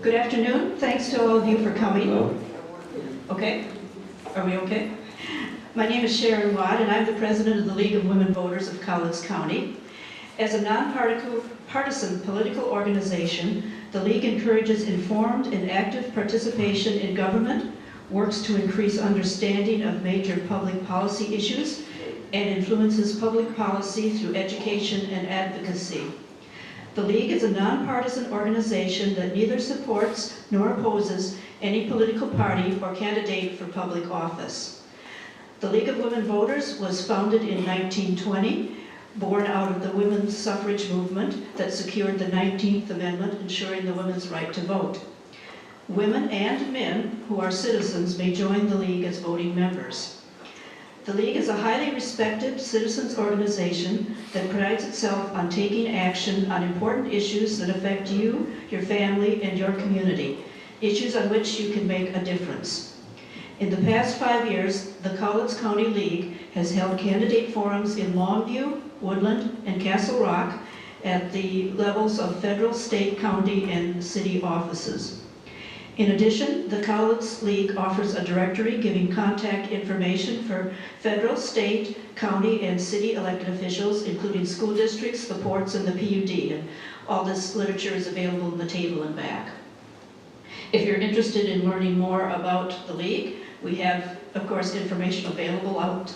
Good afternoon. Thanks to all of you for coming. Hello. Okay? Are we okay? My name is Sharon Watt, and I'm the president of the League of Women Voters of Cowlitz County. As a nonpartisan political organization, the League encourages informed and active participation in government, works to increase understanding of major public policy issues, and influences public policy through education and advocacy. The League is a nonpartisan organization that neither supports nor opposes any political party or candidate for public office. The League of Women Voters was founded in 1920, born out of the women's suffrage movement that secured the 19th Amendment ensuring the women's right to vote. Women and men who are citizens may join the League as voting members. The League is a highly respected citizens organization that prides itself on taking action on important issues that affect you, your family, and your community, issues on which you can make a difference. In the past 5 years, the Cowlitz County League has held candidate forums in Longview, Woodland, and Castle Rock at the levels of federal, state, county, and city offices. In addition, the Cowlitz League offers a directory giving contact information for federal, state, county, and city elected officials, including school districts, the ports, and the PUD. And all this literature is available in the table and back. If you're interested in learning more about the League, we have, of course, information available out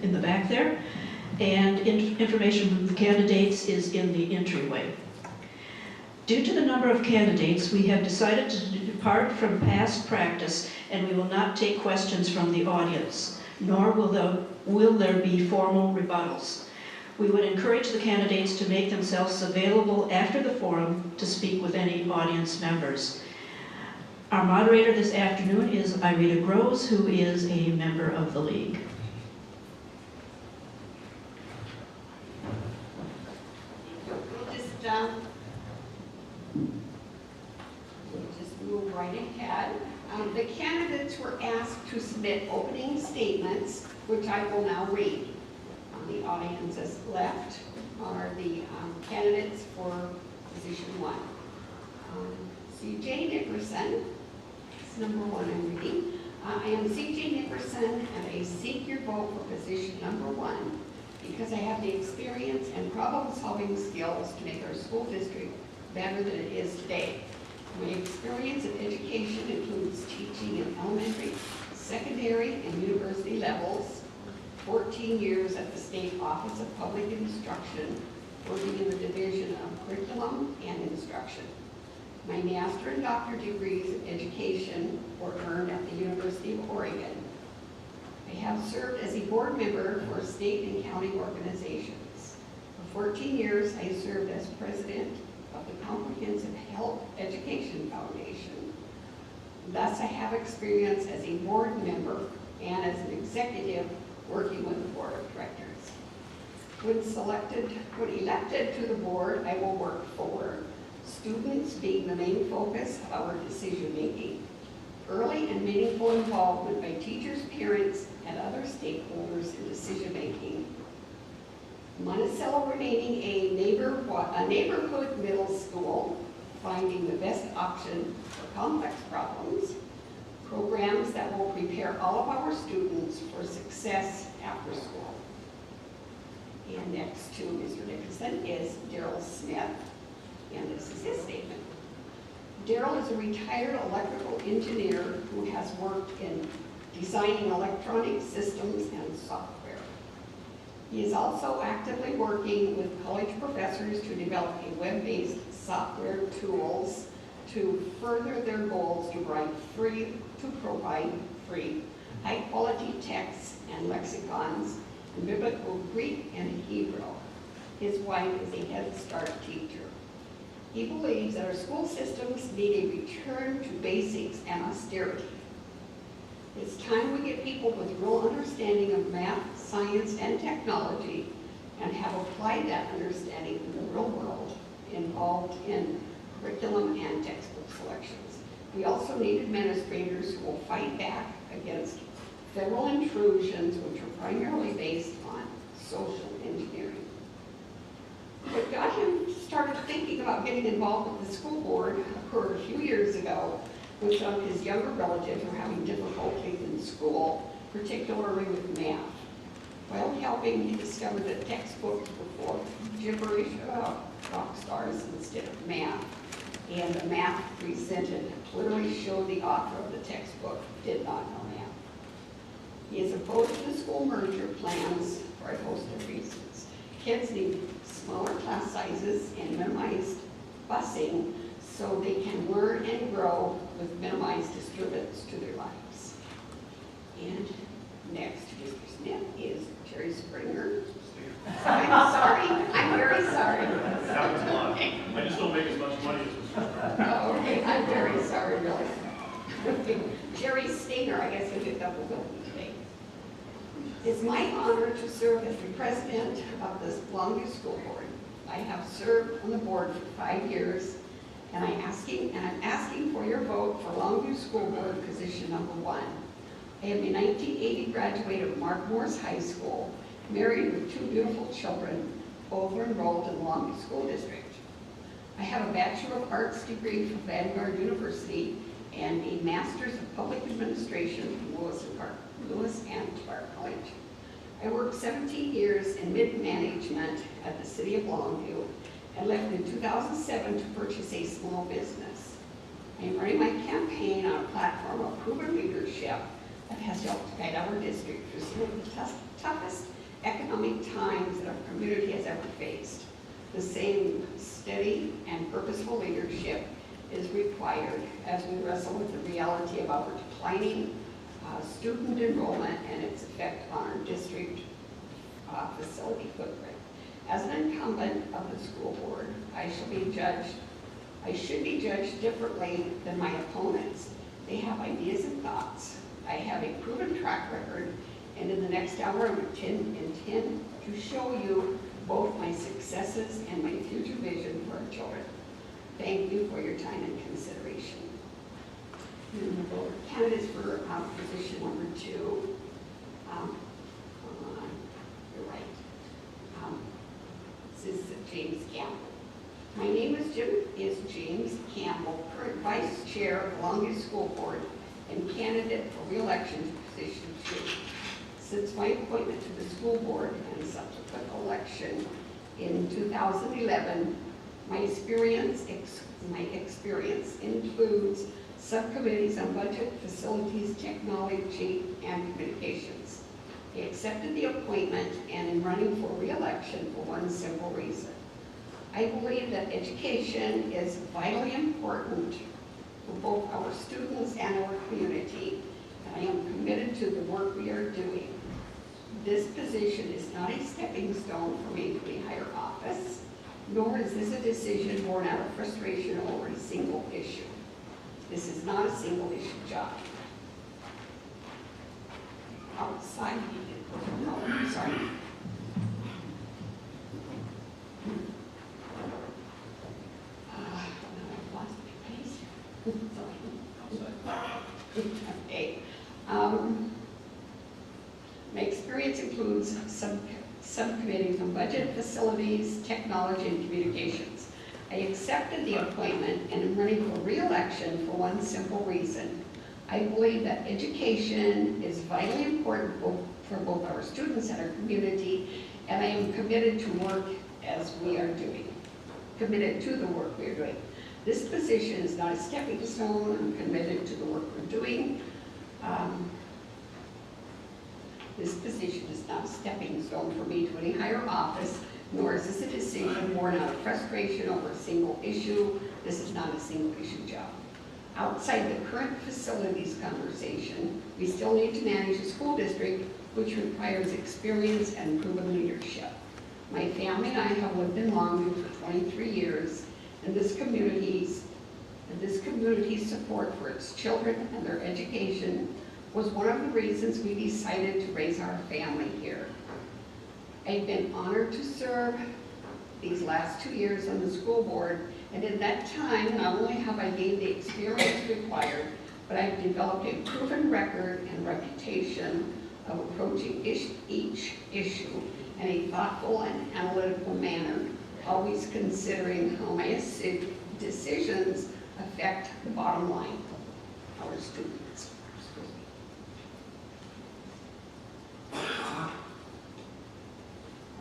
in the back there. And information from the candidates is in the entryway. Due to the number of candidates, we have decided to depart from past practice, and we will not take questions from the audience, nor will there be formal rebuttals. We would encourage the candidates to make themselves available after the forum to speak with any audience members. Our moderator this afternoon is Irita Groves, who is a member of the League. We'll just move right ahead. The candidates were asked to submit opening statements, which I will now read. On the audience's left are the candidates for position 1. C.J. Nickerson, that's number 1 I'm reading. I am C.J. Nickerson, and I seek your vote for position number 1 because I have the experience and problem-solving skills to make our school district better than it is today. My experience in education includes teaching in elementary, secondary, and university levels, 14 years at the State Office of Public Instruction, working in the Division of Curriculum and Instruction. My master and doctorate degrees in education were earned at the University of Oregon. I have served as a board member for state and county organizations. For 14 years, I served as president of the Comprehensive Health Education Foundation. Thus, I have experience as a board member and as an executive working with the board of directors. When elected to the board, I will work for students being the main focus of our decision making, early and meaningful involvement by teachers, parents, and other stakeholders in decision making, Monticello remaining a neighborhood middle school, finding the best option for complex problems, programs that will prepare all of our students for success after school. And next to Mr. Nickerson is Daryl Smith, and this is his statement. Daryl is a retired electrical engineer who has worked in designing electronic systems and software. He is also actively working with college professors to develop a web-based software tools to further their goals to provide free, high-quality texts and lexicons in biblical Greek and Hebrew. His wife is a Head Start teacher. He believes that our school systems need a return to basics and austerity. It's time we get people with real understanding of math, science, and technology and have applied that understanding in the real world involved in curriculum and textbook selections. We also need administrators who will fight back against federal intrusions, which are primarily based on social engineering. What got him started thinking about getting involved with the school board occurred a few when some of his younger relatives were having difficulties in school, particularly with math. While helping, he discovered that textbooks were for gibberish rock stars instead of math. And the math presented clearly showed the author of the textbook did not know math. He is opposed to the school merger plans for a host of reasons. Kids need smaller class sizes and minimized busing so they can learn and grow with minimized disturbance to their lives. And next, Mr. Smith is Jerry Springer. I'm sorry, I'm very sorry. That was a lot. I just don't make as much money as Mr. Oh, okay, I'm very sorry, really. Okay. Jerry Stainer, I guess you'll get double billed today. It's my honor to serve as the president of the Longview School Board. I have served on the board for 5 years, and I'm asking for your vote for Longview School Board position number 1. I am a 1980 graduate of Mark Morris High School, married with 2 beautiful children, both are enrolled in the Longview School District. I have a Bachelor of Arts degree from Vanguard University and a Master's of Public Administration from Lewis and Clark College. I worked 17 years in mid-management at the City of Longview and left in 2007 to purchase a small business. I am running my campaign on a platform of proven leadership that has helped guide our district through some of the toughest economic times that our community has ever faced. The same steady and purposeful leadership is required as we wrestle with the reality of our declining student enrollment and its effect on our district facility footprint. As an incumbent of the school board, I should be judged differently than my opponents. They have ideas and thoughts. I have a proven track record, and in the next hour, I intend to show you both my successes and my future vision for our children. Thank you for your time and consideration. And the vote candidates for position number 2. You're right. This is James Campbell. My name is James Campbell, current Vice Chair of the Longview School Board and candidate for re-election to position 2. Since my appointment to the school board and subsequent election in 2011, my experience includes subcommittees on budget, facilities, technology, and communications. I accepted the appointment and am running for re-election for one simple reason. I believe that education is vitally important for both our students and our community, and I am committed to the work we are doing. This position is not a stepping stone for me to a higher office, nor is this a decision born out of frustration over a single issue. This is not a single issue job. Outside, no, sorry. I've lost my place. Okay. My experience includes subcommittees on budget, facilities, technology, and communications. I accepted the appointment and am running for re-election for one simple reason. I believe that education is vitally important for both our students and our community, and I am committed to work as we are doing. Committed to the work we are doing. This position is not a stepping stone. I'm committed to the work we're doing. This position is not a stepping stone for me to any higher office, nor is this a decision born out of frustration over a single issue. This is not a single issue job. Outside the current facilities conversation, we still need to manage a school district which requires experience and proven leadership. My family and I have lived in Longview for 23 years, and this community's support for its children and their education was one of the reasons we decided to raise our family here. I've been honored to serve these last 2 years on the school board, and in that time, not only have I gained the experience required, but I've developed a proven record and reputation of approaching each issue in a thoughtful and analytical manner, always considering how my decisions affect the bottom line. our students.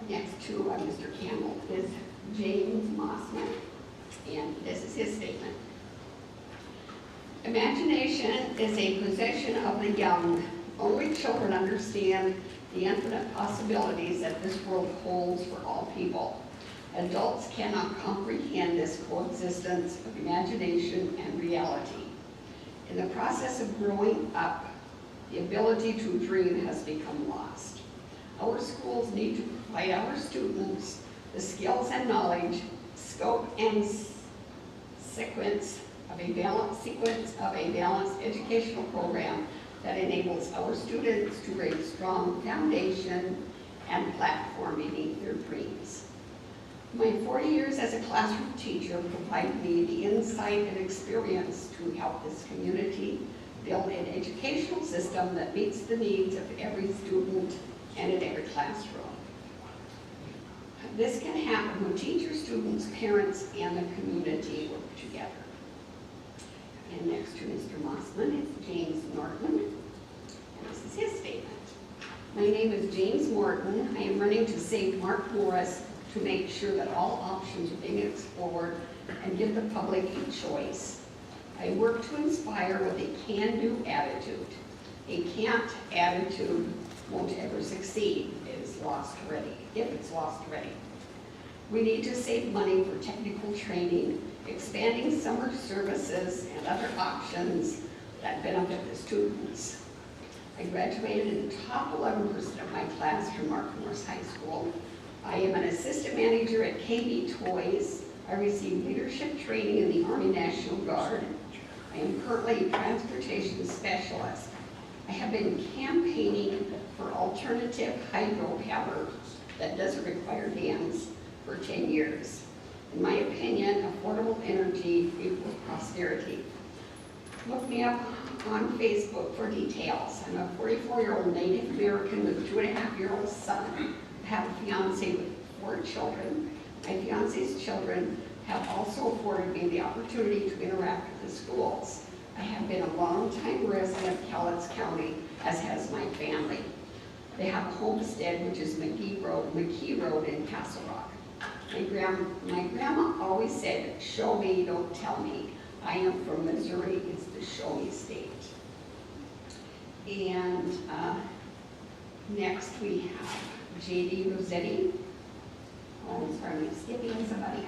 Next to Mr. Campbell is James Mossman, and this is his statement. Imagination is a possession of the young. Only children understand the infinite possibilities that this world holds for all people. Adults cannot comprehend this coexistence of imagination and reality. In the process of growing up, the ability to dream has become lost. Our schools need to provide our students the skills and knowledge, scope and sequence of a balanced educational program that enables our students to create a strong foundation and platform beneath their dreams. My 40 years as a classroom teacher provided me the insight and experience to help this community build an educational system that meets the needs of every student and in every classroom. This can happen when teachers, students, parents, and the community work together. And next to Mr. Mossman is James Norton, and this is his statement. My name is James Morton. I am running to save Mark Morris to make sure that all options are being explored and give the public a choice. I work to inspire with a can-do attitude. A can't attitude won't ever succeed. It is lost already, if it's lost already. We need to save money for technical training, expanding summer services, and other options that benefit the students. I graduated in the top 11% of my class from Mark Morris High School. I am an assistant manager at KB Toys. I received leadership training in the Army National Guard. I am currently a transportation specialist. I have been campaigning for alternative hydropower that doesn't require dams for 10 years. In my opinion, affordable energy equals prosperity. Look me up on Facebook for details. I'm a 44-year-old Native American with a 2.5-year-old son. I have a fiance with 4 children. My fiance's children have also afforded me the opportunity to interact with the schools. I have been a long-time resident of Cowlitz County, as has my family. They have a homestead, which is McKee Road in Castle Rock. My grandma always said, show me, don't tell me. I am from Missouri, it's the show me state. And next we have J.D. Rossetti. Oh, I'm sorry, I'm skipping somebody.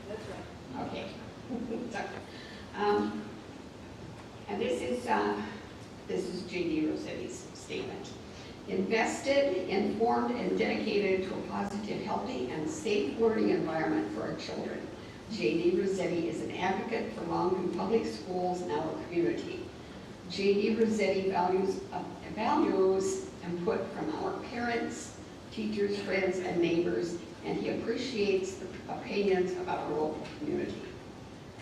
That's right. Okay. And this is J.D. Rossetti's statement. Invested, informed, and dedicated to a positive, healthy, and safe learning environment for our children. J.D. Rossetti is an advocate for Longview Public Schools in our community. J.D. Rossetti values input from our parents, teachers, friends, and neighbors, and he appreciates the opinions of our local community.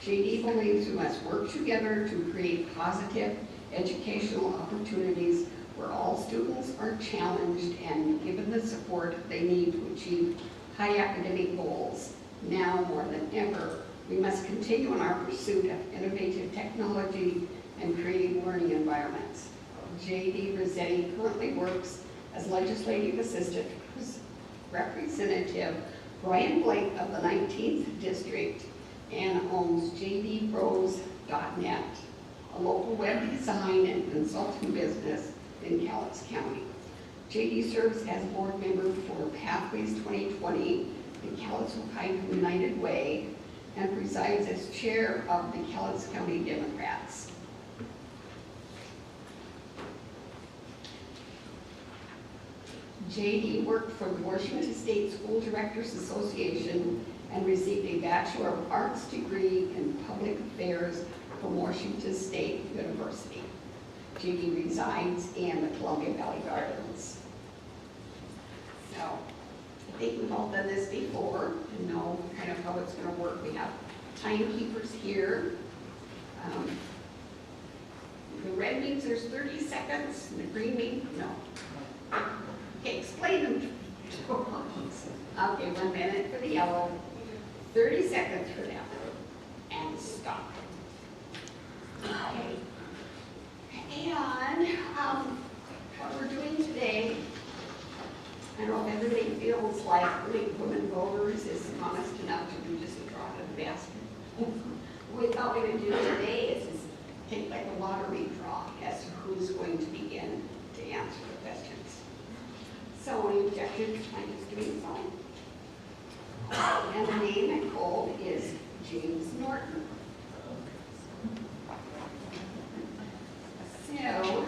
J.D. believes we must work together to create positive educational opportunities where all students are challenged and given the support they need to achieve high academic goals. Now more than ever, we must continue in our pursuit of innovative technology and creating learning environments. J.D. Rossetti currently works as legislative assistant to Representative Brian Blake of the 19th District and owns jdbros.net, a local web design and consulting business in Cowlitz County. J.D. serves as board member for Pathways 2020, the Cowlitz United Way, and presides as chair of the Cowlitz County Democrats. J.D. worked for the Washington State School Directors Association and received a Bachelor of Arts degree in Public Affairs from Washington State University. J.D. resides in the Columbia Valley Gardens. So, I think we've all done this before and know kind of how it's going to work. We have timekeepers here. The red means there's 30 seconds, and the green means no. Okay, explain them to us. Okay, 1 minute for the yellow, 30 seconds for them, and stop. we thought we would do today is take like a lottery draw as to who's going to begin to answer the questions. So any objections to my just doing so? And the name I called is James Norton. So,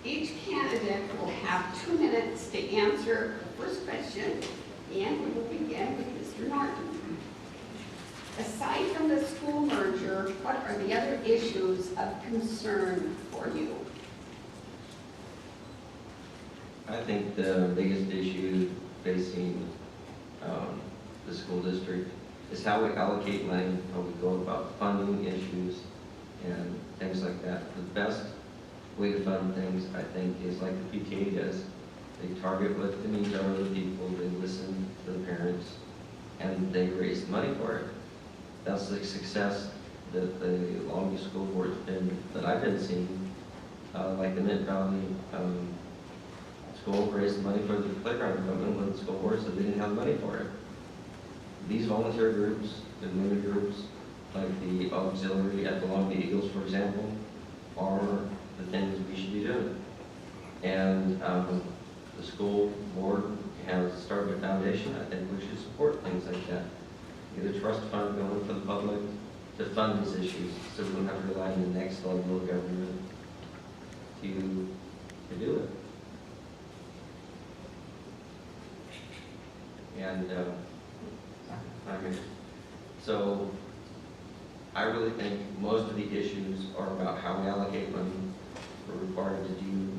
each candidate will have 2 minutes to answer the first question, and we will begin with Mr. Norton. Aside from the school merger, what are the other issues of concern for you? I think the biggest issue facing the school district is how we allocate money, how we go about funding issues, and things like that. The best way to fund things, I think, is like the PTA does. They target what the needs are of the people, they listen to the parents, and they raise money for it. That's the success that the Longview School Board's been, that I've been seeing, like the Mid Valley School raised money for the playground equipment when the school board said they didn't have money for it. These volunteer groups, the community groups, like the auxiliary at the Longview Eagles, for example, are the things we should be doing. And the school board has started a foundation. I think we should support things like that. Get a trust fund going for the public to fund these issues, so we don't have to rely on the next level of government to do it. And so I really think most of the issues are about how we allocate money. We're required to do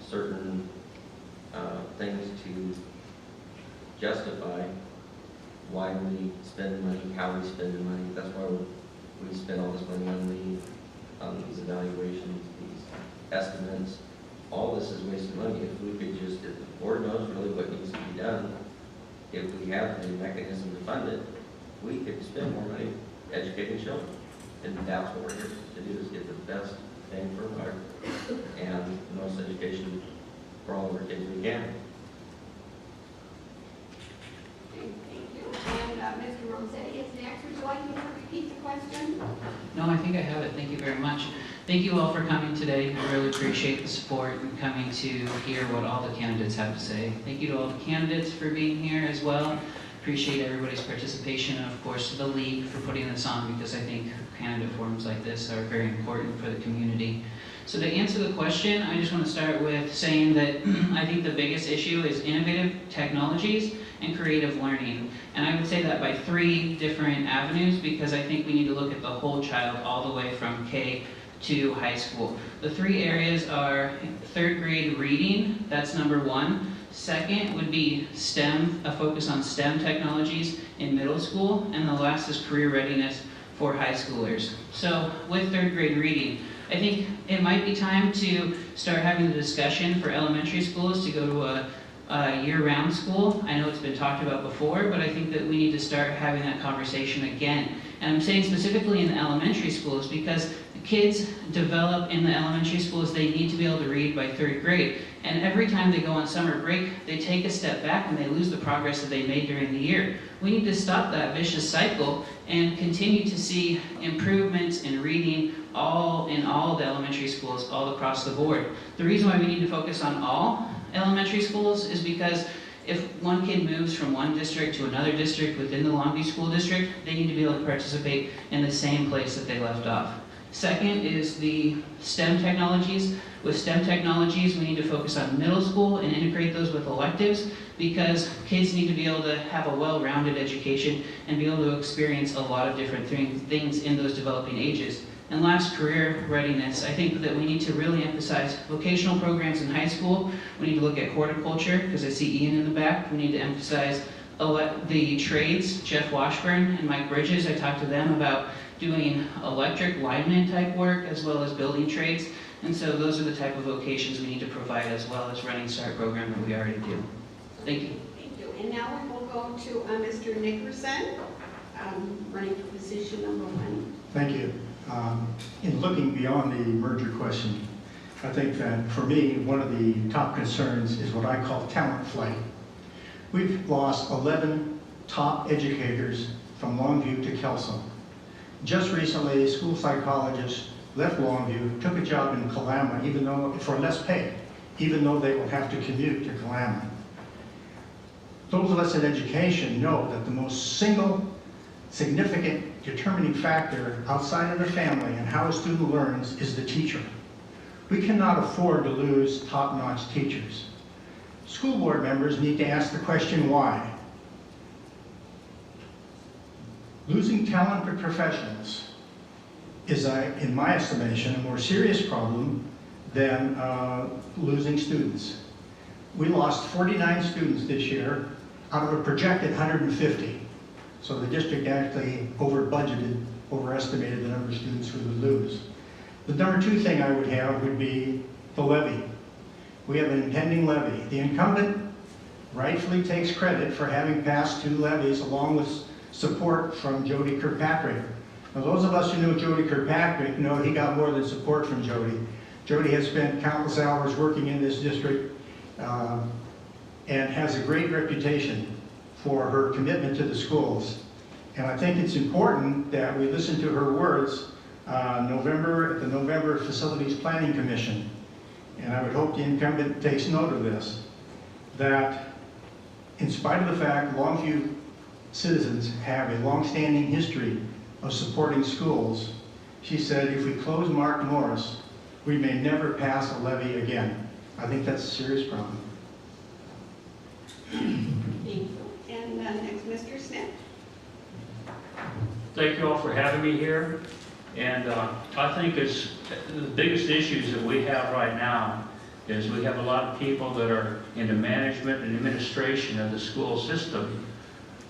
certain things to justify why we spend money, how we spend the money. That's why we spend all this money on these evaluations, these estimates. All this is wasting money. If we could just, if the board knows really what needs to be done, if we have the mechanism to fund it, we could spend more money educating children. And that's what we're here to do, is get the best bang for our buck and the most education for all of our kids we can. Thank you. And Mr. Rossetti is next. Would you like me to repeat the question? No, I think I have it. Thank you very much. Thank you all for coming today. I really appreciate the support and coming to hear what all the candidates have to say. Thank you to all the candidates for being here as well. Appreciate everybody's participation, and of course to the league for putting this on, because I think candidate forums like this are very important for the community. So to answer the question, I just want to start with saying that I think the biggest issue is innovative technologies and creative learning. And I would say that by 3 different avenues, because I think we need to look at the whole child all the way from K to high school. The 3 areas are 3rd grade reading, that's number 1. Second would be STEM, a focus on STEM technologies in middle school, and the last is career readiness for high schoolers. So with 3rd grade reading, I think it might be time to start having the discussion for elementary schools to go to a year-round school. I know it's been talked about before, but I think that we need to start having that conversation again. And I'm saying specifically in the elementary schools, because the kids develop in the elementary schools, they need to be able to read by 3rd grade. And every time they go on summer break, they take a step back and they lose the progress that they made during the year. We need to stop that vicious cycle and continue to see improvements in reading in all the elementary schools all across the board. The reason why we need to focus on all elementary schools is because if one kid moves from one district to another district within the Longview School District, they need to be able to participate in the same place that they left off. Second is the STEM technologies. With STEM technologies, we need to focus on middle school and integrate those with electives, because kids need to be able to have a well-rounded education and be able to experience a lot of different things in those developing ages. And last, career readiness. I think that we need to really emphasize vocational programs in high school. We need to look at horticulture, because I see Ian in the back. We need to emphasize the trades. Jeff Washburn and Mike Bridges, I talked to them about doing electric lineman type work as well as building trades. And so those are the type of vocations we need to provide, as well as Running Start program that we already do. Thank you. Thank you. And now we will go to Mr. Nickerson, running for position number 1. Thank you. In looking beyond the merger question, I think that for me, one of the top concerns is what I call talent flight. We've lost 11 top educators from Longview to Kelso. Just recently, a school psychologist left Longview, took a job in Kalama, even though, for less pay, even though they will have to commute to Kalama. Those of us in education know that the most single significant determining factor outside of the family and how a student learns is the teacher. We cannot afford to lose top-notch teachers. School board members need to ask the question why. Losing talented professionals is, in my estimation, a more serious problem than losing students. We lost 49 students this year out of a projected 150. So the district actually overestimated the number of students we would lose. The number two thing I would have would be the levy. We have an impending levy. The incumbent rightfully takes credit for having passed 2 levies along with support from Jody Kirkpatrick. Now those of us who know Jody Kirkpatrick know he got more than support from Jody. Jody has spent countless hours working in this district and has a great reputation for her commitment to the schools. And I think it's important that we listen to her words at the November Facilities Planning Commission. And I would hope the incumbent takes note of this, that in spite of the fact Longview citizens have a long-standing history of supporting schools, she said, if we close Mark Morris, we may never pass a levy again. I think that's a serious problem. Thank you. And next, Mr. Smith. Thank you all for having me here. And I think it's the biggest issues that we have right now is we have a lot of people that are into management and administration of the school system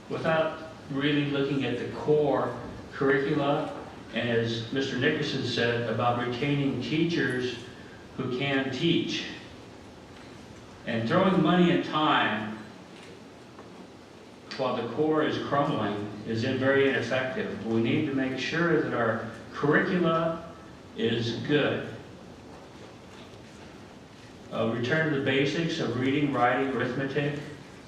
without really looking at the core curricula, and as Mr. Nickerson said, about retaining teachers who can teach. And throwing money and time while the core is crumbling is very ineffective. We need to make sure that our curricula is good. Return to the basics of reading, writing, arithmetic.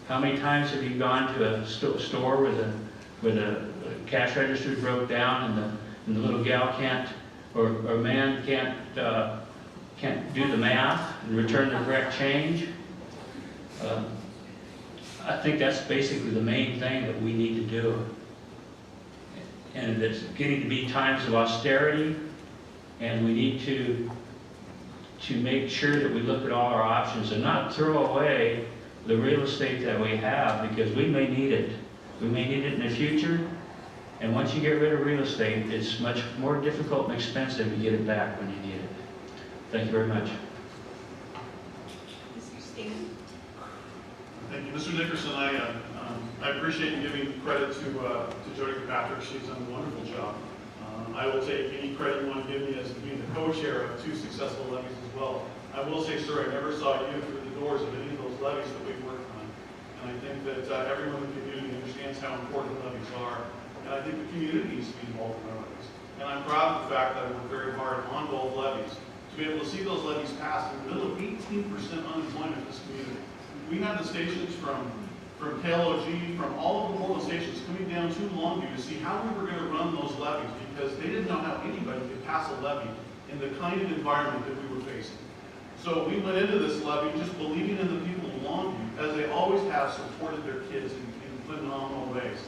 How many times have you gone to a store where the cash register broke down and the little gal can't, or man can't do the math and return the correct change? I think that's basically the main thing that we need to do. And it's getting to be times of austerity, and we need to make sure that we look at all our options and not throw away the real estate that we have, because we may need it. We may need it in the future, and once you get rid of real estate, it's much more difficult and expensive to get it back when you need it. Thank you very much. Mr. Stan. Thank you, Mr. Nickerson. I appreciate you giving credit to Jody Kirkpatrick. She's done a wonderful job. I will take any credit you want to give me as being the co-chair of 2 successful levies as well. I will say, sir, I never saw you through the doors of any of those levies that we've worked on. And I think that everyone in the community understands how important levies are. And I think the community needs to be involved in our levies. And I'm proud of the fact that I worked very hard on both levies to be able to see those levies passed in the middle of 18% unemployment in this community. We had the stations from KLOG, from all of the local stations coming down to Longview to see how we were going to run those levies, because they didn't know how anybody could pass a levy in the kind of environment that we were facing. So we went into this levy just believing in the people of Longview, as they always have supported their kids in phenomenal ways.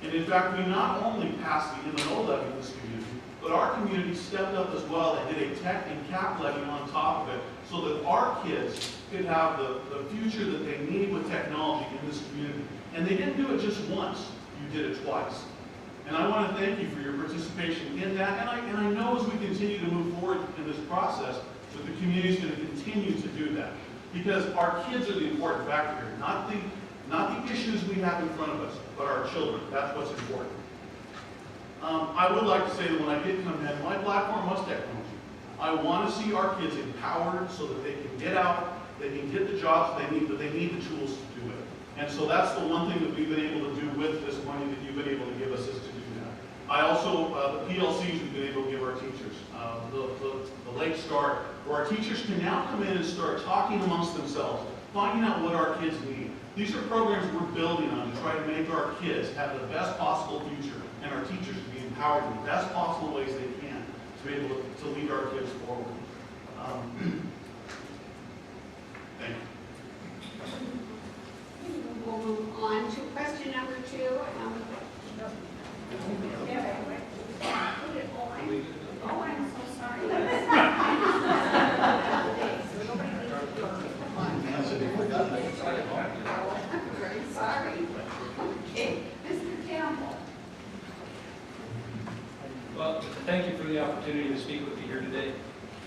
And in fact, we not only passed the M&O levy in this community, but our community stepped up as well and did a tech and cap levy on top of it, so that our kids could have the future that they need with technology in this community. And they didn't do it just once, you did it twice. And I want to thank you for your participation in that. And I know as we continue to move forward in this process, that the community is going to continue to do that. Because our kids are the important factor here, not the issues we have in front of us, but our children. That's what's important. I would like to say that when I did come in, my platform was technology. I want to see our kids empowered so that they can get out, they can get the jobs they need, but they need the tools to do it. And so that's the one thing that we've been able to do with this money that you've been able to give us, is to do that. I also, the PLCs we've been able to give our teachers, the Lake Star, where our teachers can now come in and start talking amongst themselves, finding out what our kids need. These are programs we're building on to try to make our kids have the best possible future empower them in the best possible ways they can to be able to lead our kids forward. Thank you. We'll move on to question number 2. Oh, I'm so sorry. Very sorry. Okay, Mr. Campbell. Well, thank you for the opportunity to speak with you here today.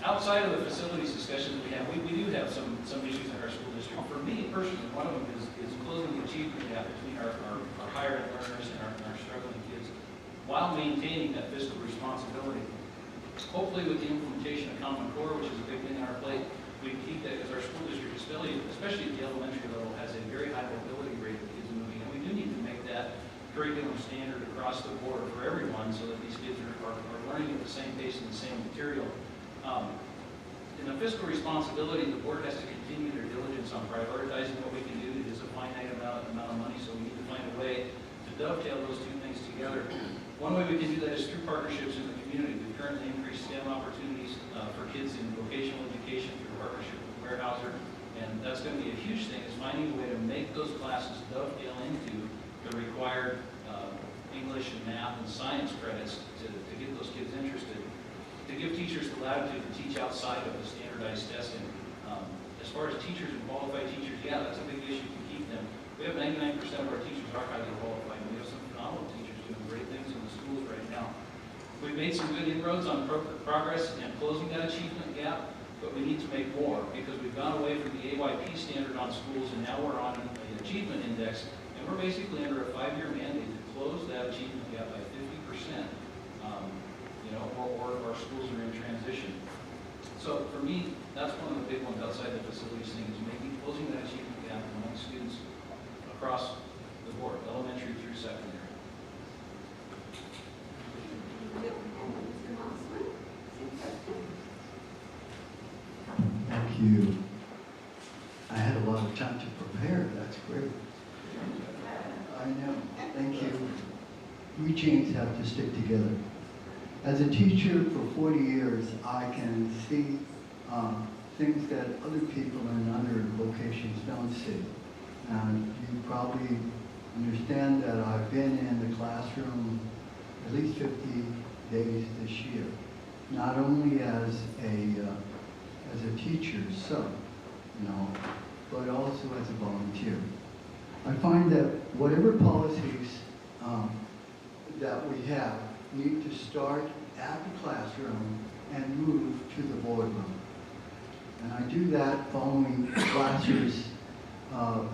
Outside of the facilities discussion that we have, we do have some issues in our school district. For me personally, one of them is closing the achievement gap between our higher ed learners and our struggling kids while maintaining that fiscal responsibility. Hopefully with the implementation of Common Core, which is a big thing on our plate, we can keep that because our school district, especially at the elementary level, has a very high mobility rate of kids moving. And we do need to make that curriculum standard across the board for everyone so that these kids are learning at the same pace and the same material. In the fiscal responsibility, the board has to continue their diligence on prioritizing what we can do. It is a finite amount of money, so we need to find a way to dovetail those two things together. One way we can do that is through partnerships in the community. We currently increase STEM opportunities for kids in vocational education through partnership with Weyerhaeuser, and that's going to be a huge thing, is finding a way to make those classes dovetail into the required English and math and science credits to get those kids interested, to give teachers the latitude to teach outside of the standardized testing. As far as teachers and qualified teachers, yeah, that's a big issue to keep them. We have 99% of our teachers are highly qualified, and we have some phenomenal teachers doing great things in the schools right now. We've made some good inroads on progress and closing that achievement gap, but we need to make more because we've gone away from the AYP standard on schools, and now we're on an achievement index, and we're basically under a 5-year mandate to close that achievement gap by 50%. Or our schools are in transition. So for me, that's one of the big ones outside the facilities thing, is closing that achievement gap among students across the board, elementary through secondary. Thank you. I had a lot of time to prepare. That's great. I know. Thank you. We chains have to stick together. As a teacher for 40 years, I can see things that other people in other locations don't see. And you probably understand that I've been in the classroom at least 50 days this year, not only as a teacher's son, but also as a volunteer. I find that whatever policies that we have need to start at the classroom and move to the boardroom. And I do that following Glasser's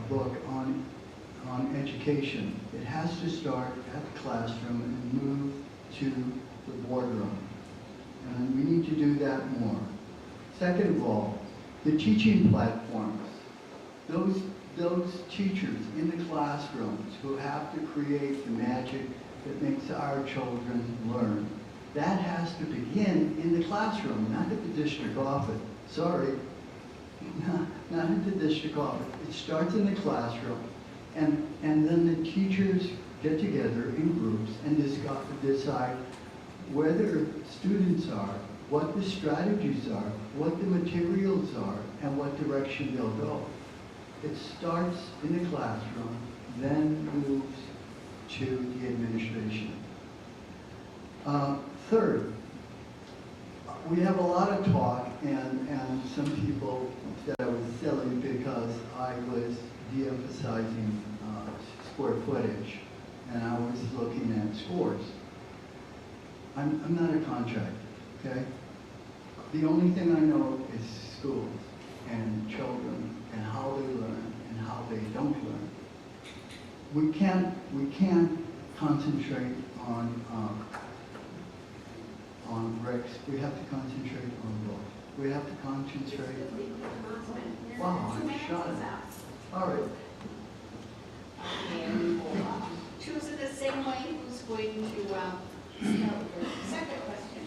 book on education. It has to start at the classroom and move to the boardroom. And we need to do that more. Second of all, the teaching platforms. Those teachers in the classrooms who have to create the magic that makes our children learn, that has to begin in the classroom, not at the district office. Sorry, not at the district office. It starts in the classroom, and then the teachers get together in groups and decide where their students are, what the strategies are, what the materials are, and what direction they'll go. It starts in the classroom, then moves to the administration. Third, we have a lot of talk, and some people said I was silly because I was de-emphasizing square footage, and I was looking at scores. I'm not a contractor, okay? The only thing I know is schools and children and how they learn and how they don't learn. We can't concentrate on bricks. We have to concentrate on books. We have to concentrate on... Wow, I'm shot. All right. And we'll choose it the same way. Who's going to start with the second question?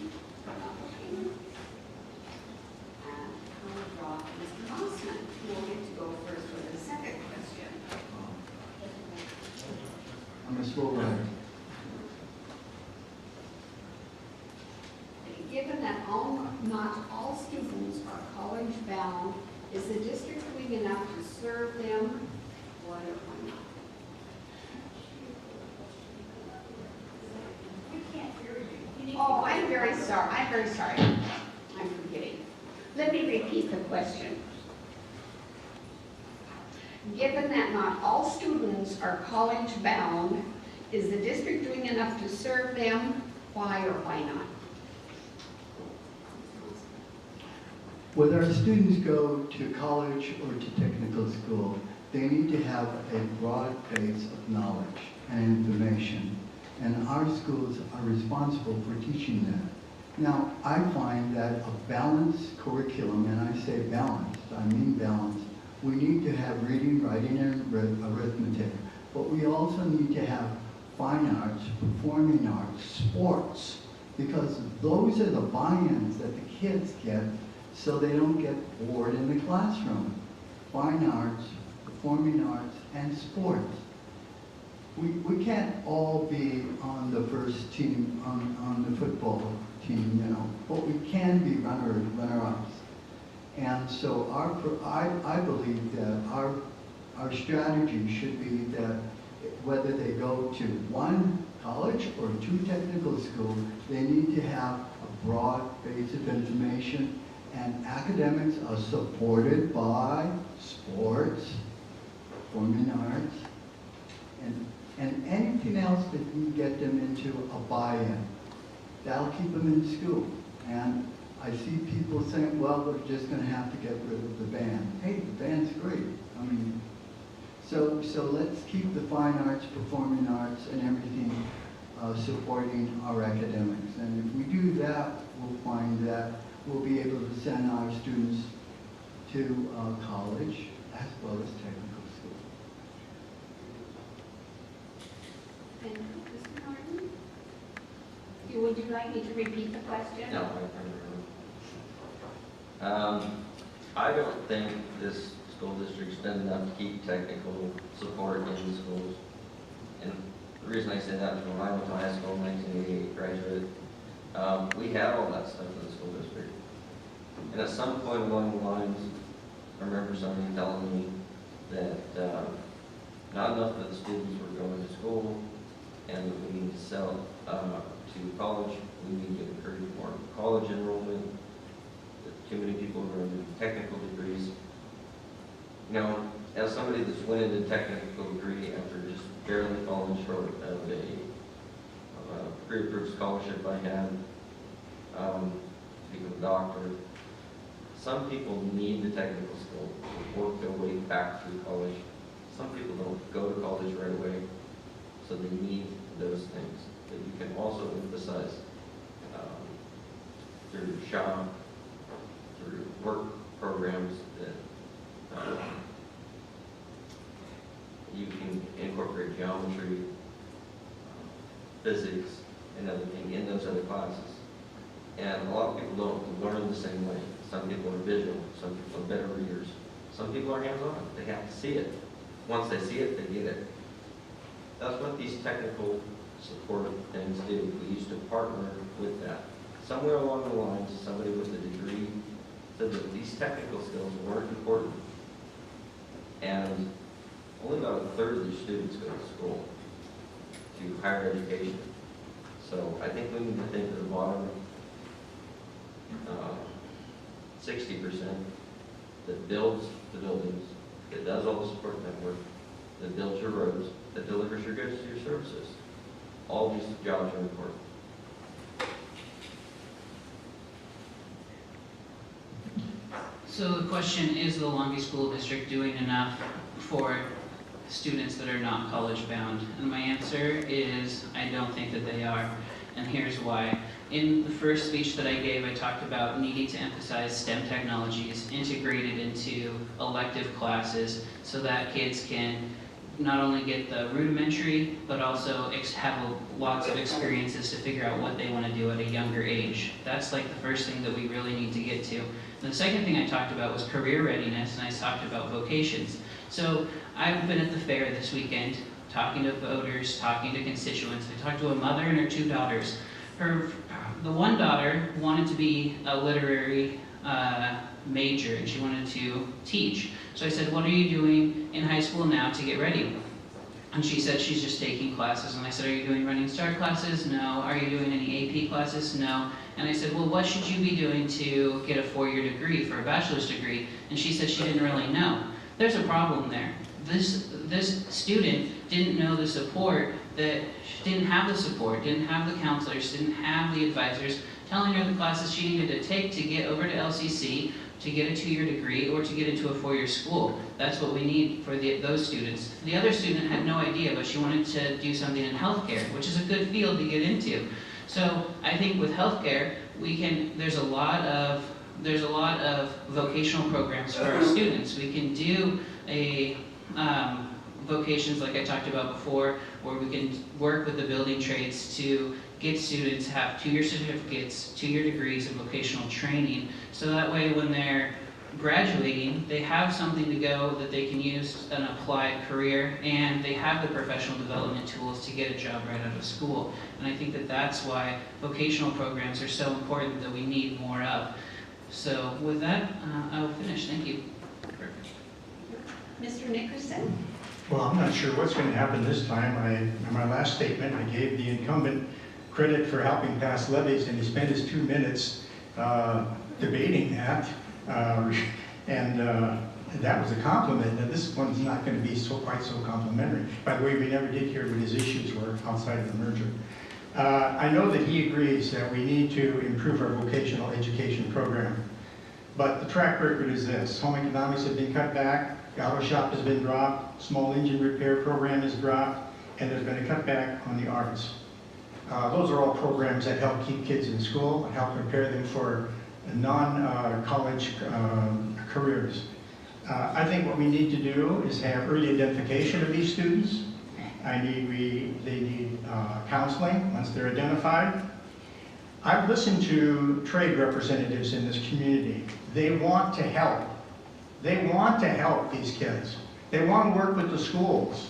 I'll draw Mr. Mossman, who will get to go first for the second question. I'm a slow writer. not all students are college bound, is the district doing enough to serve them? Why or why not? Oh, I'm very sorry. I'm forgetting. Let me repeat the question. Given that not all students are college bound, is the district doing enough to serve them? Why or why not? Whether our students go to college or to technical school, they need to have a broad base of knowledge and information, and our schools are responsible for teaching that. Now, I find that a balanced curriculum, and I say balanced, I mean balanced, we need to have reading, writing, and arithmetic, but we also need to have fine arts, performing arts, sports, because those are the buy-ins that the kids get so they don't get bored in the classroom. Fine arts, performing arts, and sports. We can't all be on the first team, on the football team, you know, but we can be runner-ups. And so I believe that our strategy should be that whether they go to one college or two technical schools, they need to have a broad base of information, and academics are supported by sports, performing arts, and anything else that can get them into a buy-in. That'll keep them in school. And I see people saying, well, we're just going to have to get rid of the band. Hey, the band's great. I mean, so let's keep the fine arts, performing arts, and everything supporting our academics. And if we do that, we'll find that we'll be able to send our students to college as well as technical school. And Mr. Martin? Would you like me to repeat the question? No, I don't think this school district's done enough to keep technical support in the schools. And the reason I say that is when I went to high school in 1988, graduated, we had all that stuff in the school district. And at some point along the lines, I remember somebody telling me that not enough of the students were going to school, and that we need to sell to college. We need to encourage more college enrollment. Too many people are going to technical degrees. You know, as somebody that's went into technical degree after just barely falling short of a pre-approved scholarship I had to become a doctor, some people need the technical school to work their way back through college. Some people don't go to college right away, so they need those things. But you can also emphasize through shop, through work programs that you can incorporate geometry, physics, and other things in those other classes. And a lot of people don't learn the same way. Some people are visual, some people are better readers, some people are hands-on. They have to see it. Once they see it, they get it. That's what these technical support things do. We used to partner with that. Somewhere along the lines, somebody with a degree said that these technical skills weren't important. And only about a third of the students go to school, to higher education. So I think we need to think of the bottom 60% that builds the buildings, that does all the support network, that builds your roads, that delivers your goods to your services. All these jobs are important. So the question, is the Longview School District doing enough for students that are not college bound? And my answer is, I don't think that they are, and here's why. In the first speech that I gave, I talked about needing to emphasize STEM technologies integrated into elective classes so that kids can not only get the rudimentary, but also have lots of experiences to figure out what they want to do at a younger age. That's like the first thing that we really need to get to. And the second thing I talked about was career readiness, and I talked about vocations. So I've been at the fair this weekend, talking to voters, talking to constituents. I talked to a mother and her two daughters the one daughter wanted to be a literary major, and she wanted to teach. So I said, what are you doing in high school now to get ready? And she said she's just taking classes. And I said, are you doing Running Start classes? No. Are you doing any AP classes? No. And I said, well, what should you be doing to get a 4-year degree for a bachelor's degree? And she said she didn't really know. There's a problem there. This student didn't know the support, didn't have the counselors, didn't have the advisors telling her the classes she needed to take to get over to LCC, to get a 2-year degree, or to get into a 4-year school. That's what we need for those students. The other student had no idea, but she wanted to do something in healthcare, which is a good field to get into. So I think with healthcare, there's a lot of vocational programs for our students. We can do vocations like I talked about before, where we can work with the building trades to get students to have 2-year certificates, 2-year degrees in vocational training, so that way when they're graduating, they have something to go that they can use an applied career, and they have the professional development tools to get a job right out of school. And I think that that's why vocational programs are so important, that we need more of. So with that, I will finish. Thank you. Mr. Nickerson? Well, I'm not sure what's going to happen this time. In my last statement, I gave the incumbent credit for helping pass levies, and he spent his 2 minutes debating that, and that was a compliment. And this one's not going to be quite so complimentary. By the way, we never did hear what his issues were outside of the merger. I know that he agrees that we need to improve our vocational education program, but the track record is this. Home economics have been cut back, the auto shop has been dropped, small engine repair program is dropped, and there's been a cutback on the arts. Those are all programs that help keep kids in school and help prepare them for non-college careers. I think what we need to do is have early identification of these students. They need counseling once they're identified. I've listened to trade representatives in this community. They want to help. They want to help these kids. They want to work with the schools.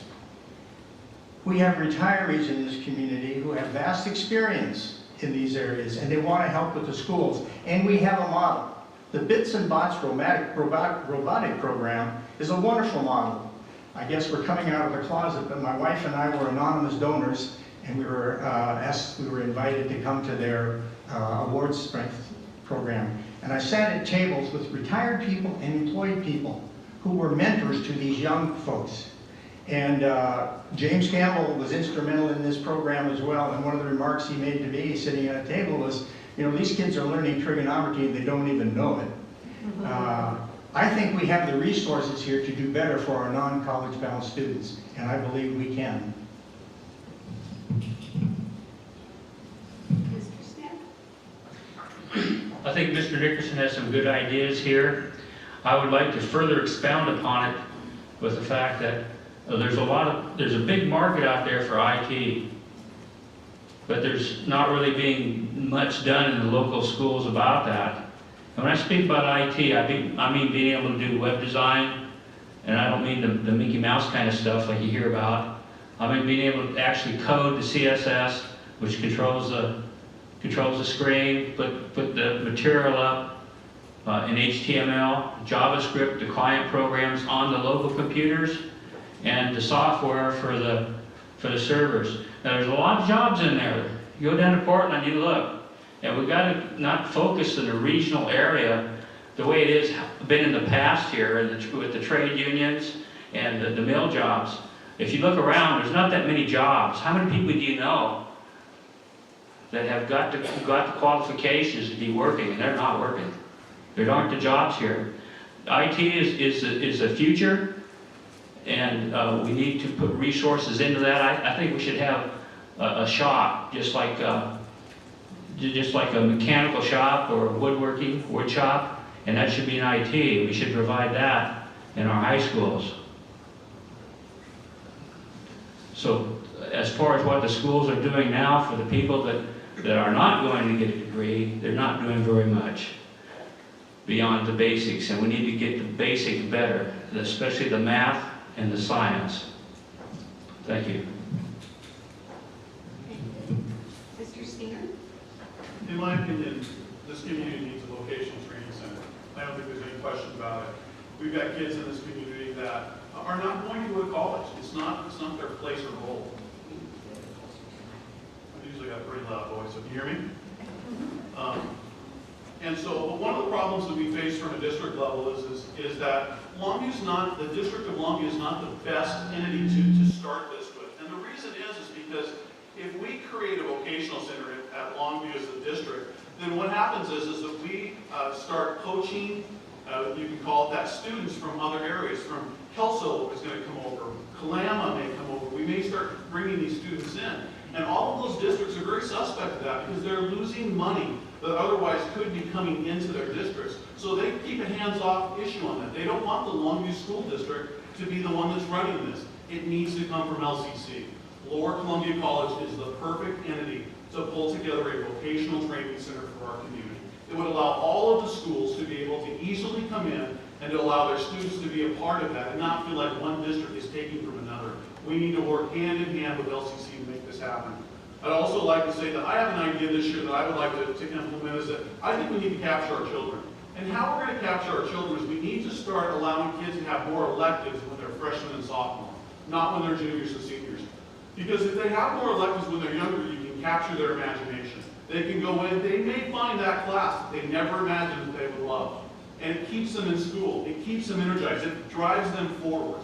We have retirees in this community who have vast experience in these areas, and they want to help with the schools. And we have a model. The Bits and Bots robotic program is a wonderful model. I guess we're coming out of the closet, but my wife and I were anonymous donors, and we were invited to come to their awards strength program. And I sat at tables with retired people and employed people who were mentors to these young folks. And James Campbell was instrumental in this program as well. And one of the remarks he made to me sitting at a table was, you know, these kids are learning trigonometry and they don't even know it. I think we have the resources here to do better for our non-college bound students, and I believe we can. Mr. Smith? I think Mr. Nickerson has some good ideas here. I would like to further expound upon it with the fact that there's a big market out there for IT, but there's not really being much done in the local schools about that. And when I speak about IT, I mean being able to do web design, and I don't mean the Mickey Mouse kind of stuff like you hear about. I mean being able to actually code the CSS, which controls the screen, put the material up in HTML, JavaScript, the client programs on the local computers, and the software for the servers. Now there's a lot of jobs in there. You go down to Portland, you look. And we've got to not focus in a regional area the way it has been in the past here with the trade unions and the mill jobs. If you look around, there's not that many jobs. How many people do you know that have got the qualifications to be working and they're not working? There aren't the jobs here. IT is the future, and we need to put resources into that. I think we should have a shop, just like a mechanical shop or a wood shop, and that should be in IT. We should provide that in our high schools. So as far as what the schools are doing now for the people that are not going to get a degree, they're not doing very much beyond the basics, and we need to get the basics better, especially the math and the science. Thank you. Mr. Stinger? In my opinion, this community needs a vocational training center. I don't think there's any question about it. We've got kids in this community that are not going to go to college. It's not their place or role. I usually got a pretty loud voice, so can you hear me? And so one of the problems that we face from a district level is that Longview's not, the district of Longview is not the best entity to start this with. And the reason is because if we create a vocational center at Longview as a district, then what happens is that we start poaching, you can call it that, students from other areas. From Kelso is going to come over, Kalama may come over. We may start bringing these students in. And all of those districts are very suspect of that because they're losing money that otherwise could be coming into their districts. So they keep a hands-off issue on that. They don't want the Longview School District to be the one that's running this. It needs to come from LCC. Lower Columbia College is the perfect entity to pull together a vocational training center for our community. It would allow all of the schools to be able to easily come in and to allow their students to be a part of that and not feel like one district is taking from another. We need to work hand in hand with LCC to make this happen. I'd also like to say that I have an idea this year that I would like to implement is that I think we need to capture our children. And how we're going to capture our children is we need to start allowing kids to have more electives when they're freshmen and sophomore, not when they're juniors and seniors. Because if they have more electives when they're younger, you can capture their imagination. They can go in, they may find that class that they never imagined that they would love. And it keeps them in school. It keeps them energized. It drives them forward.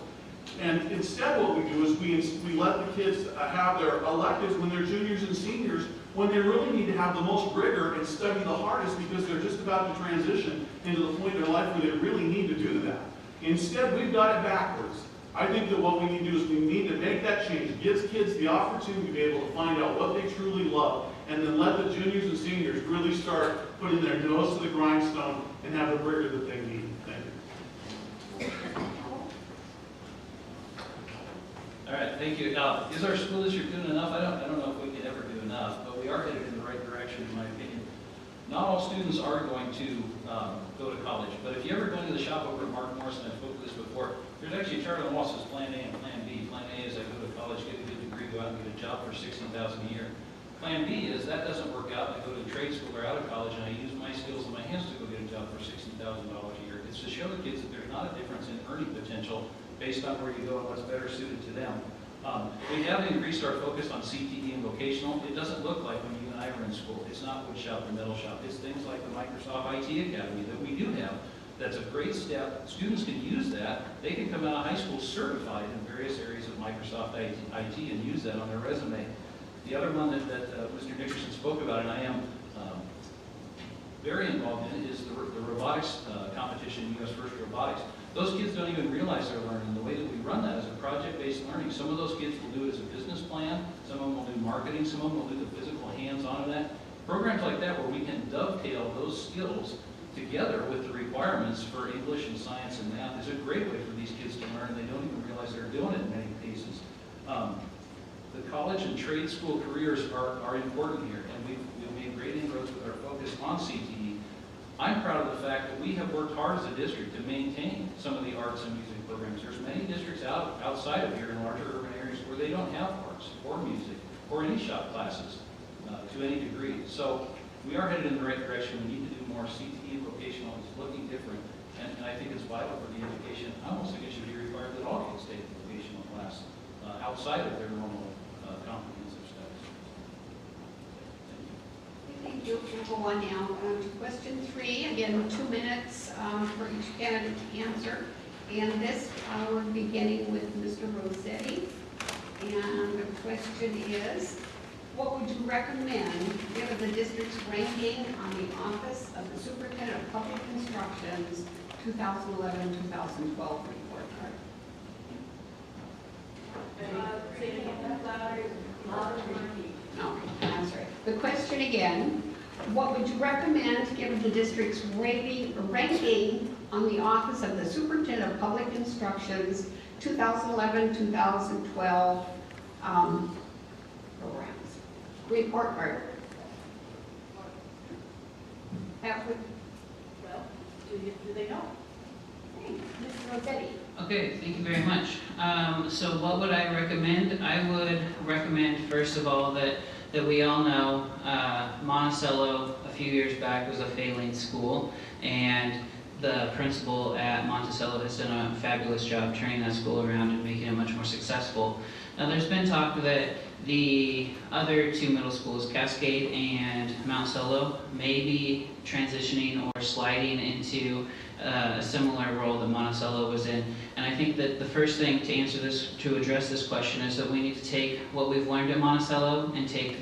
And instead what we do is we let the kids have their electives when they're juniors and seniors, when they really need to have the most rigor and study the hardest because they're just about to transition into the point in their life where they really need to do that. Instead, we've got it backwards. I think that what we need to do is we need to make that change. It gives kids the opportunity to be able to find out what they truly love, and then let the juniors and seniors really start putting their nose to the grindstone and have the rigor that they need. Thank you. All right, thank you. Is our school district doing enough? I don't know if we can ever do enough, but we are headed in the right direction, in my opinion. Not all students are going to go to college, but if you ever go into the shop over at Mark Morrison, I've spoken to this before, there's actually a chart on the wall that says Plan A and Plan B. Plan A is I go to college, get a good degree, go out and get a job for $16,000 a year. Plan B is that doesn't work out, I go to trade school or out of college and I use my skills and my hands to go get a job for $16,000 a year. It's to show the kids that there's not a difference in earning potential based on where you go and what's better suited to them. We have increased our focus on CTE and vocational. It doesn't look like when you and I were in school. It's not wood shop or metal shop. It's things like the Microsoft IT Academy that we do have. That's a great step. Students can use that. They can come out of high school certified in various areas of Microsoft IT and use that on their resume. The other one that Mr. Nickerson spoke about, and I am very involved in, is the robotics competition, U.S. First Robotics. Those kids don't even realize they're learning. The way that we run that is a project-based learning. Some of those kids will do it as a business plan. Some of them will do marketing. Some of them will do the physical hands-on of that. Programs like that where we can dovetail those skills together with the requirements for English and science and math is a great way for these kids to learn, and they don't even realize they're doing it in many cases. The college and trade school careers are important here, and we've made great inroads with our focus on CTE. I'm proud of the fact that we have worked hard as a district to maintain some of the arts and music programs. There's many districts outside of here in larger urban areas where they don't have arts or music or any shop classes to any degree. So we are headed in the right direction. We need to do more. CTE vocational is looking different, and I think it's vital for the education. I almost think it should be required that all kids take a vocational class outside of their normal comprehensive studies. Thank you. We'll go on now to question 3. Again, 2 minutes for each candidate to answer. And this, we're beginning with Mr. Rossetti. And the question is, what would you recommend given the district's ranking on the Office of the Superintendent of Public Instruction's 2011-2012 report card? No, I'm sorry. The question again, what would you recommend given the district's ranking on the Office of the Superintendent of Public Instruction's 2011-2012 programs? Report card. Well, do they know? Okay, Mr. Rossetti. Okay, thank you very much. So what would I recommend? I would recommend, first of all, that that we all know Monticello a few years back was a failing school, and the principal at Monticello has done a fabulous job turning that school around and making it much more successful. Now there's been talk that the other two middle schools, Cascade and Monticello, may be transitioning or sliding into a similar role that Monticello was in. And I think that the first thing to answer this, to address this question, is that we need to take what we've learned at Monticello and take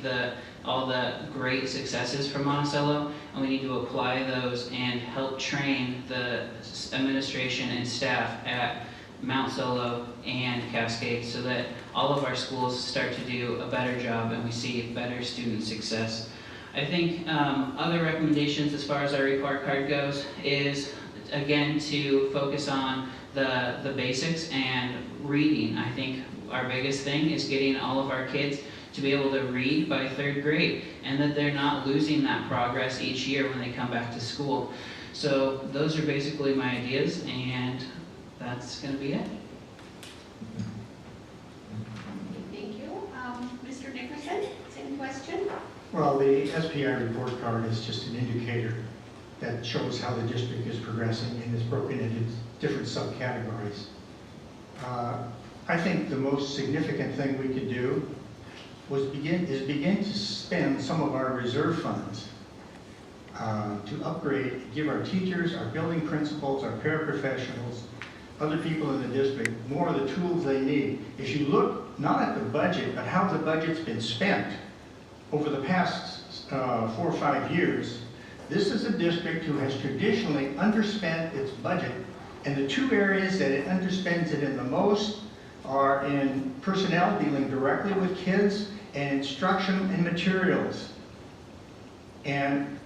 all the great successes from Monticello, and we need to apply those and help train the administration and staff at Monticello and Cascade so that all of our schools start to do a better job and we see better student success. I think other recommendations as far as our report card goes is, again, to focus on the basics and reading. I think our biggest thing is getting all of our kids to be able to read by 3rd grade, and that they're not losing that progress each year when they come back to school. So those are basically my ideas, and that's going to be it. Thank you. Mr. Nickerson, same question? Well, the SPI report card is just an indicator that shows how the district is progressing and is broken into different subcategories. I think the most significant thing we could do was begin to spend some of our reserve funds to upgrade, give our teachers, our building principals, our paraprofessionals, other people in the district more of the tools they need. If you look not at the budget, but how the budget's been spent over the past 4 or 5 years, this is a district who has traditionally underspent its budget, and the 2 areas that it underspends it in the most are in personnel, dealing directly with kids, and instruction and materials. And,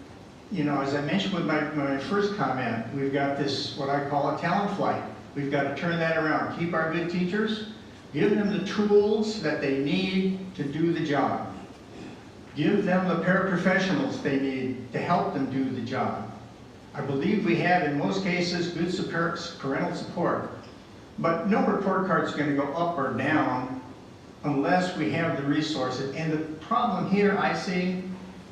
you know, as I mentioned with my first comment, we've got this, what I call a talent flight. We've got to turn that around. Keep our good teachers, give them the tools that they need to do the job. Give them the paraprofessionals they need to help them do the job. I believe we have, in most cases, good parental support. But no report card is going to go up or down unless we have the resources. And the problem here I see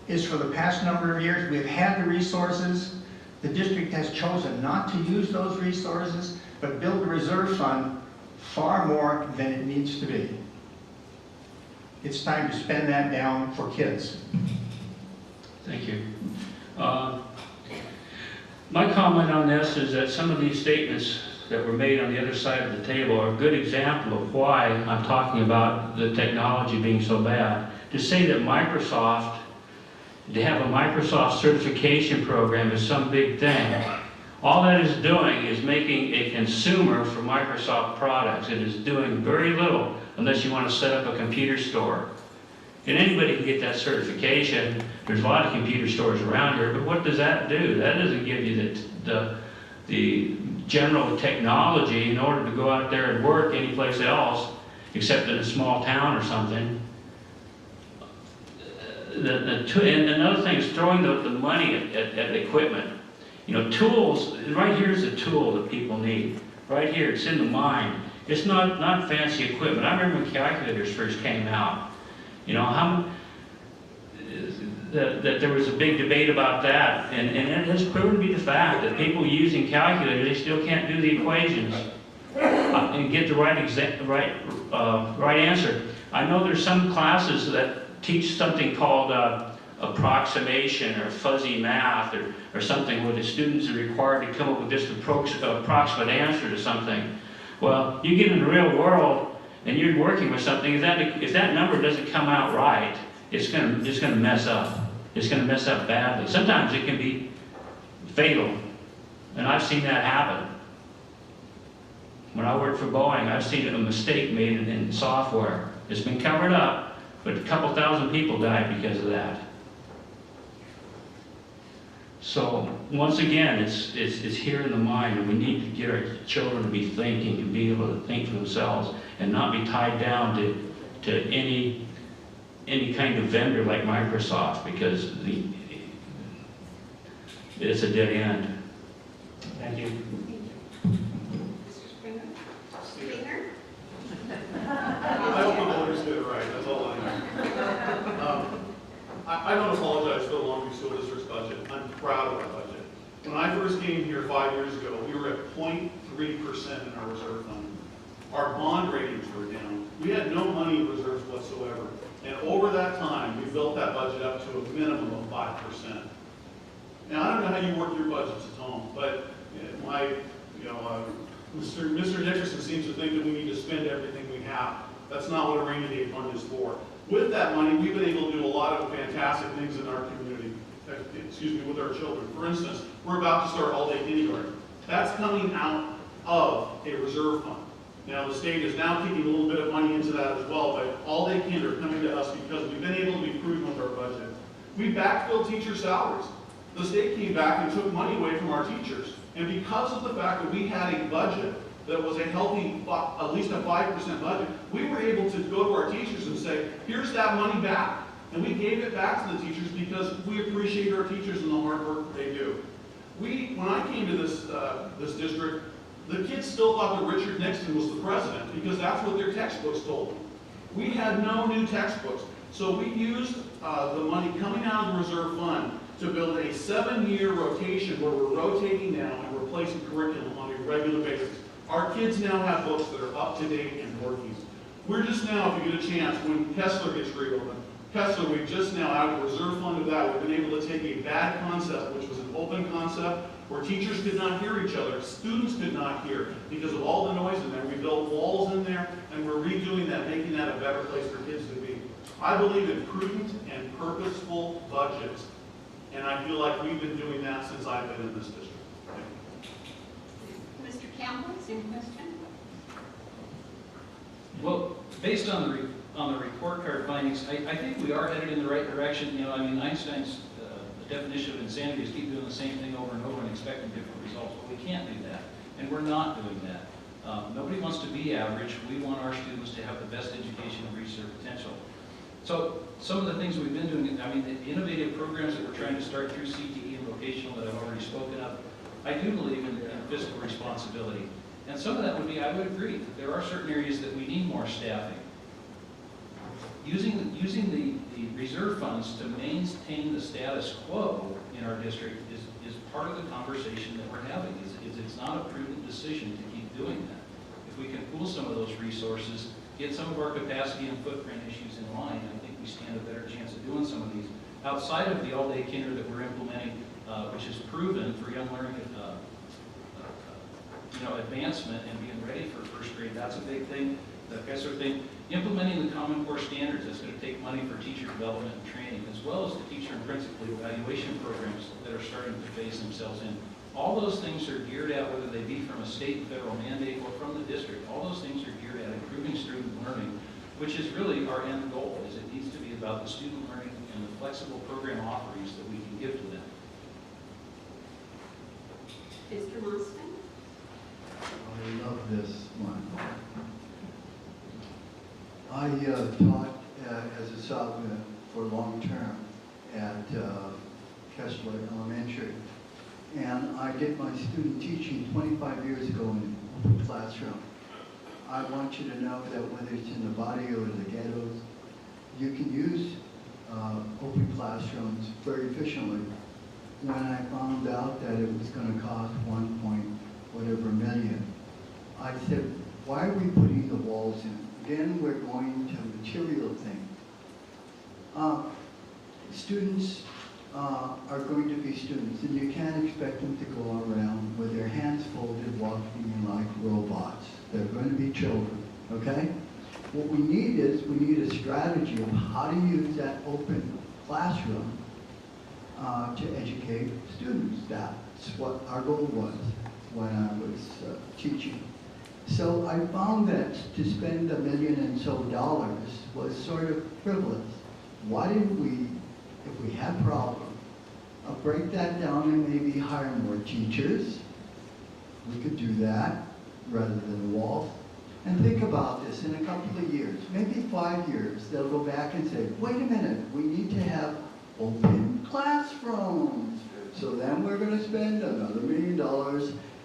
is, for the past number of years, we've had the resources. The district has chosen not to use those resources, but build a reserve fund far more than it needs to be. It's time to spend that down for kids. Thank you. My comment on this is that some of these statements that were made on the other side of the table are a good example of why I'm talking about the technology being so bad. To say that Microsoft, to have a Microsoft certification program is some big thing. All that is doing is making a consumer for Microsoft products. It is doing very little unless you want to set up a computer store. And anybody can get that certification. There's a lot of computer stores around here, but what does that do? That doesn't give you the general technology in order to go out there and work anyplace else, except in a small town or something. And another thing is throwing the money at equipment. You know, tools, right here's a tool that people need. Right here, it's in the mind. It's not fancy equipment. I remember when calculators first came out. You know, that there was a big debate about that, and it has proven to be the fact that people using calculators, they still can't do the equations and get the right answer. I know there's some classes that teach something called approximation or fuzzy math or something where the students are required to come up with just an approximate answer to something. Well, you get in the real world and you're working with something, if that number doesn't come out right, it's going to mess up. It's going to mess up badly. Sometimes it can be fatal, and I've seen that happen. When I worked for Boeing, I've seen a mistake made in software. It's been covered up, but a couple thousand people died because of that. So once again, it's here in the mind, and we need to get our children to be thinking, to be able to think for themselves, and not be tied down to any kind of vendor like Microsoft, because it's a dead end. Thank you. Mr. Springer? I hope the voters did it right, that's all I know. I don't apologize for the Longview School District's budget. I'm proud of our budget. When I first came here 5 years ago, we were at 0.3% in our reserve fund. Our bond ratings were down. We had no money in reserves whatsoever. And over that time, we built that budget up to a minimum of 5%. Now, I don't know how you work your budgets at home, but Mr. Nickerson seems to think that we need to spend everything we have. That's not what a rainy day fund is for. With that money, we've been able to do a lot of fantastic things in our community, with our children. For instance, we're about to start all-day kindergarten. That's coming out of a reserve fund. Now, the state is now kicking a little bit of money into that as well, but all-day kinder are coming to us because we've been able to be prudent with our budget. We backfilled teacher salaries. The state came back and took money away from our teachers. And because of the fact that we had a budget that was a healthy, at least a 5% budget, we were able to go to our teachers and say, here's that money back. And we gave it back to the teachers because we appreciate our teachers and the hard work that they do. When I came to this district, the kids still thought that Richard Nixon was the president because that's what their textbooks told them. We had no new textbooks. So we used the money coming out of the reserve fund to build a 7-year rotation where we're rotating now and replacing curriculum on a regular basis. Our kids now have books that are up to date and working. We're just now, if you get a chance, when Kessler gets reopened, we've just now, out of the reserve fund of that, we've been able to take a bad concept, which was an open concept, where teachers could not hear each other, students could not hear because of all the noise in there. We built walls in there, and we're redoing that, making that a better place for kids to be. I believe in prudent and purposeful budgets, and I feel like we've been doing that since I've been in this district. Mr. Campbell, same question? Well, based on the report card findings, I think we are headed in the right direction. Einstein's definition of insanity is keep doing the same thing over and over and expecting different results. But we can't do that, and we're not doing that. Nobody wants to be average. We want our students to have the best education and reach their potential. So some of the things we've been doing, the innovative programs that we're trying to start through CTE and vocational that I've already spoken of, I do believe in fiscal responsibility. And some of that would be, I would agree, that there are certain areas that we need more staffing. Using the reserve funds to maintain the status quo in our district is part of the conversation that we're having. It's not a prudent decision to keep doing that. If we can pool some of those resources, get some of our capacity and footprint issues in line, I think we stand a better chance of doing some of these. Outside of the all-day kinder that we're implementing, which is proven for young learning advancement and being ready for first grade, that's a big thing. That kind of thing. Implementing the Common Core standards, that's going to take money for teacher development and training, as well as the teacher and principal evaluation programs that are starting to phase themselves in. All those things are geared at, whether they be from a state and federal mandate or from the district, all those things are geared at improving student learning, which is really our end goal, is it needs to be about the student learning and the flexible program offerings that we can give to them. Mr. Monston? I love this one. I taught as a sophomore for long term at Kessler Elementary. And I did my student teaching 25 years ago in the classroom. I want you to know that whether it's in the barrio or the ghettos, you can use open classrooms very efficiently. When I found out that it was going to cost $1.whatever million, I said, why are we putting the walls in? Again, we're going to material things. Students are going to be students, and you can't expect them to go around with their hands folded, walking like robots. They're going to be children, okay? What we need is, we need a strategy of how to use that open classroom to educate students. That's what our goal was when I was teaching. So I found that to spend $1 million and so was sort of frivolous. Why didn't we, if we had problems, break that down and maybe hire more teachers? We could do that rather than walls. And think about this in a couple of years, maybe 5 years, they'll go back and say, wait a minute, we need to have open classrooms. So then we're going to spend another $1 million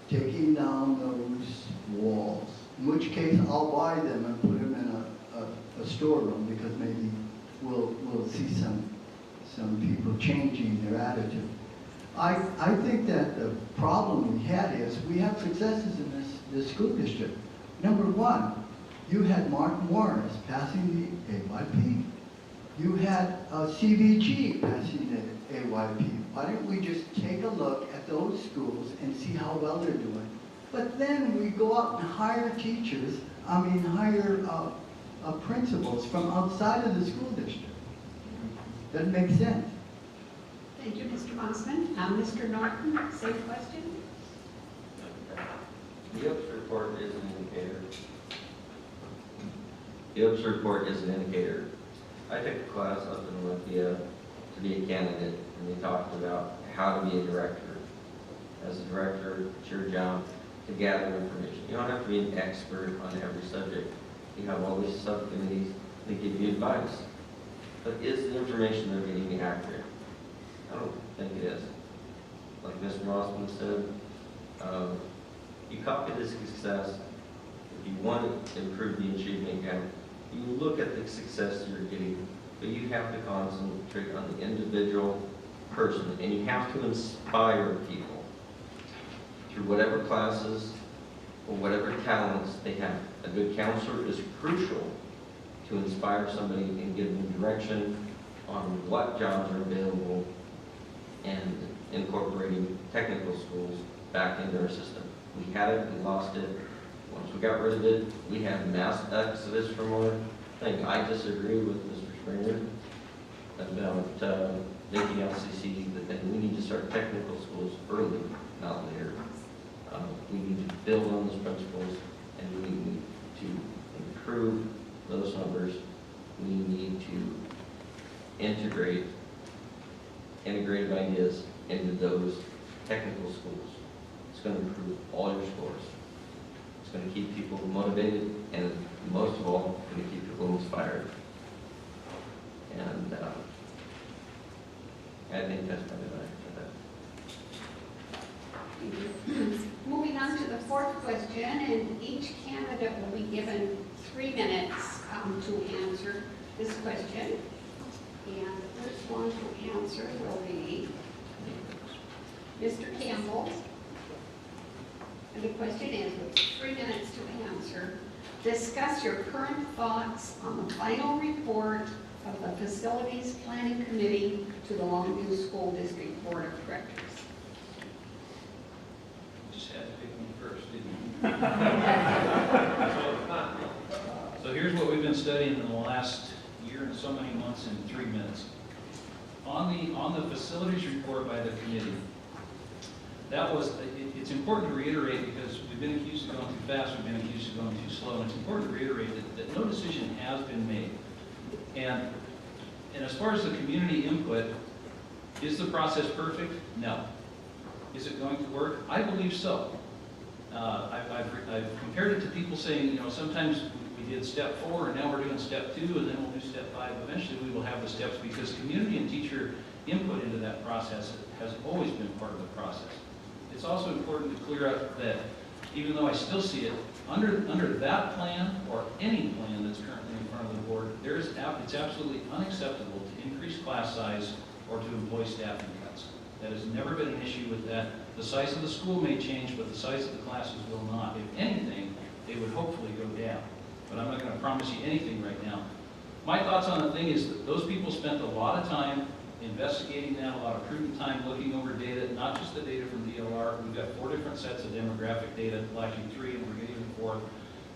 taking down those walls. In which case, I'll buy them and put them in a storeroom because maybe we'll see some some people changing their attitude. I think that the problem we had is we have successes in this school district. Number one, you had Mark Morris passing the AYP. You had CVG passing the AYP. Why don't we just take a look at those schools and see how well they're doing? But then we go out and hire teachers, hire principals from outside of the school district. Doesn't make sense. Thank you, Mr. Mossman. Mr. Norton, same question? The OPS report is an indicator. The OPS report is an indicator. I took a class up in Longview to be a candidate, and they talked about how to be a director. As a director, it's your job to gather information. You don't have to be an expert on every subject. You have all these subcommittees that give you advice. But is the information they're getting accurate? I don't think it is. Like Mr. Mossman said, you copy the success. If you want to improve the achievement gap, you look at the success you're getting, but you have to concentrate on the individual person, and you have to inspire people through whatever classes or whatever talents they have. A good counselor is crucial to inspire somebody and give them direction on what jobs are available and incorporating technical schools back into our system. We had it, we lost it. Once we got rid of it, we had mass exodus from our thing. I disagree with Mr. Springer about making LCC the thing. We need to start technical schools early, not later. We need to build on those principles, and we need to improve those numbers. We need to integrate integrative ideas into those technical schools. It's going to improve all your scores. It's going to keep people motivated, and most of all, it's going to keep people inspired. And I think that's probably what I said. Moving on to the fourth question, and each candidate will be given 3 minutes to answer this question. And the first one to answer will be Mr. Campbell. And the question is, with 3 minutes to answer, discuss your current thoughts on the final report of the Facilities Planning Committee to the Longview School District Board of Directors. Just had to pick me first, didn't you? So here's what we've been studying in the last year and so many months in 3 minutes. On the facilities report by the committee, it's important to reiterate, because we've been accused of going too fast, we've been accused of going too slow, and it's important to reiterate that no decision has been made. And as far as the community input, is the process perfect? No. Is it going to work? I believe so. I've compared it to people saying, sometimes we did step 4 and now we're doing step 2 and then we'll do step 5. Eventually we will have the steps, because community and teacher input into that process has always been part of the process. It's also important to clear up that even though I still see it, under that plan or any plan that's currently in front of the board, it's absolutely unacceptable to increase class size or to employ staffing cuts. That has never been an issue with that. The size of the school may change, but the size of the classes will not. If anything, they would hopefully go down. But I'm not going to promise you anything right now. My thoughts on the thing is that those people spent a lot of time investigating that, a lot of prudent time looking over data, not just the data from DLR. We've got 4 different sets of demographic data, actually 3, and we're getting the 4th.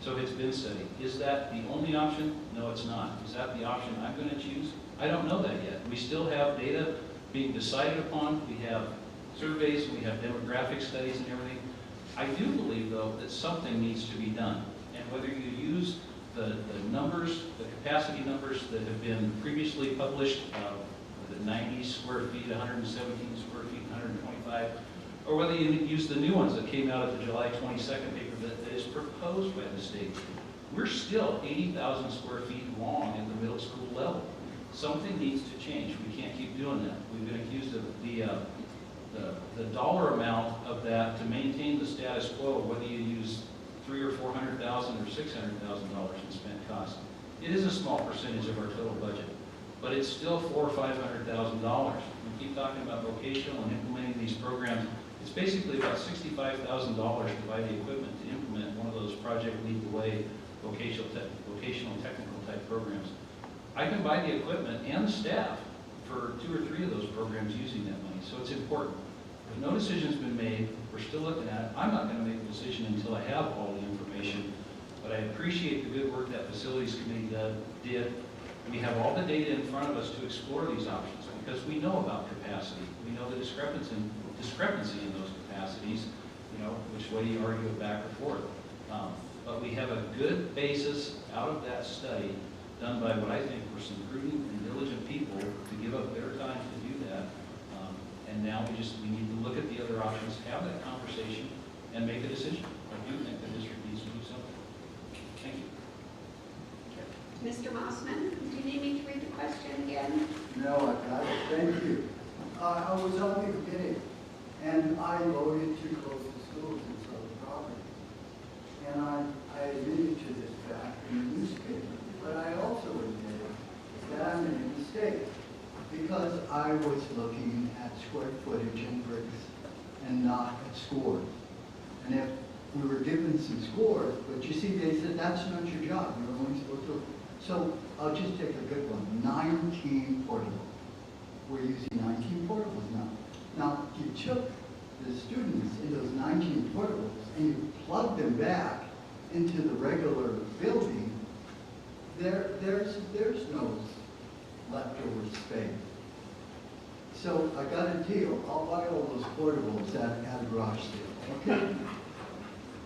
So it's been studied. Is that the only option? No, it's not. Is that the option I'm going to choose? I don't know that yet. We still have data being decided upon. We have surveys, we have demographic studies and everything. I do believe, though, that something needs to be done. And whether you use the numbers, the capacity numbers that have been previously published, the 90 square feet, 117 square feet, 125, or whether you use the new ones that came out at the July 22nd paper that is proposed by the state, we're still 80,000 square feet long at the middle school level. Something needs to change. We can't keep doing that. We've been accused of the dollar amount of that to maintain the status quo, whether you use $300,000 or $400,000 or $600,000 in spent costs. It is a small percentage of our total budget. but it's still $400,000 or $500,000. We keep talking about vocational and implementing these programs. It's basically about $65,000 to buy the equipment to implement one of those Project Lead the Way vocational technical type programs. I can buy the equipment and the staff for 2 or 3 of those programs using that money, so it's important. But no decision's been made. We're still looking at it. I'm not going to make a decision until I have all the information, but I appreciate the good work that Facilities Committee did. We have all the data in front of us to explore these options because we know about capacity. We know the discrepancy in those capacities, you know, which way you argue it back or forth. But we have a good basis out of that study done by what I think were some prudent and diligent people to give up their time to do that. And now we need to look at the other options, have that conversation, and make a decision. I do think the district needs to do something. Thank you. Mr. Mossman, do you need me to read the question again? No, I got it. Thank you. I was on the committee, and I voted to close the schools and sell the property. And I admitted to this fact in the newspaper, but I also admitted that I made a mistake because I was looking at square footage and bricks and not at scores. And if we were given some scores, but you see, they said, that's not your job. You're only supposed to. So I'll just take a good one. 19 portables. We're using 19 portables now. Now, you took the students in those 19 portables and you plugged them back into the regular building, there's no leftover space. So I got a deal. I'll buy all those portables at a garage sale, okay?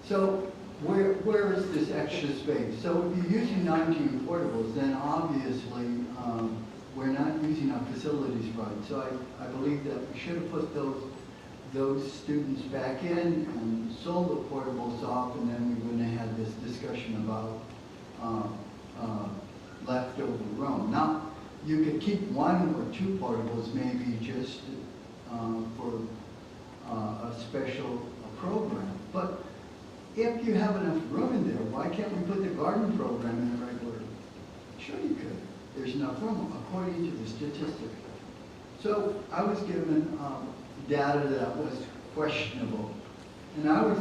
So where is this extra space? So if you're using 19 portables, then obviously we're not using our facilities right. So I believe that we should have put those students back in and sold the portables off, and then we wouldn't have had this discussion about leftover room. Now, you could keep 1 or 2 portables maybe just for a special program. But if you have enough room in there, why can't we put the garden program in a regular? Sure you could. There's enough room, according to the statistics. So I was given data that was questionable. And I was,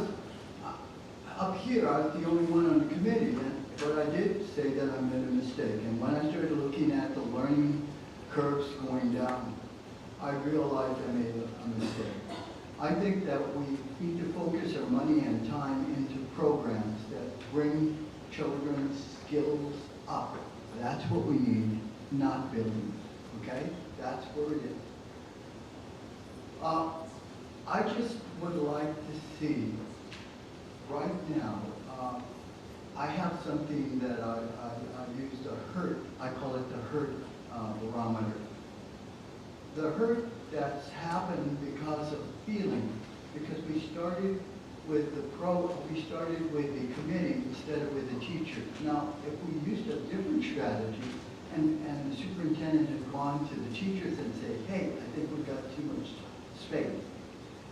up here, I was the only one on the committee, but I did say that I made a mistake. And when I started looking at the learning curves going down, I realized I made a mistake. I think that we need to focus our money and time into programs that bring children's skills up. That's what we need, not buildings, okay? That's where it is. I just would like to see, right now, I have something that I used, a HURT. I call it the HURT barometer. The HURT that's happened because of feeling, because we started with the committee instead of with the teacher. Now, if we used a different strategy and the superintendent had gone to the teachers and said, hey, I think we've got too much space,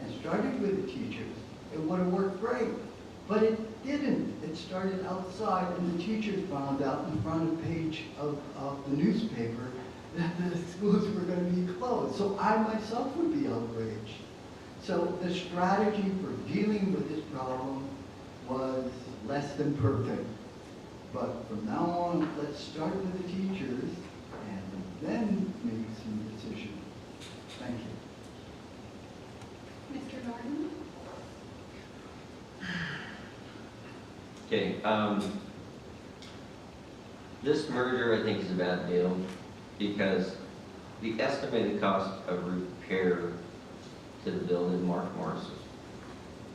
and started with the teachers, it would have worked great. But it didn't. It started outside, and the teachers found out in front of page of the newspaper that the schools were going to be closed. So I myself would be outraged. So the strategy for dealing with this problem was less than perfect. But from now on, let's start with the teachers and then make some decisions. Thank you. Mr. Norton? Okay, this merger I think is a bad deal because the estimated cost of repair to the building, Mark Morris,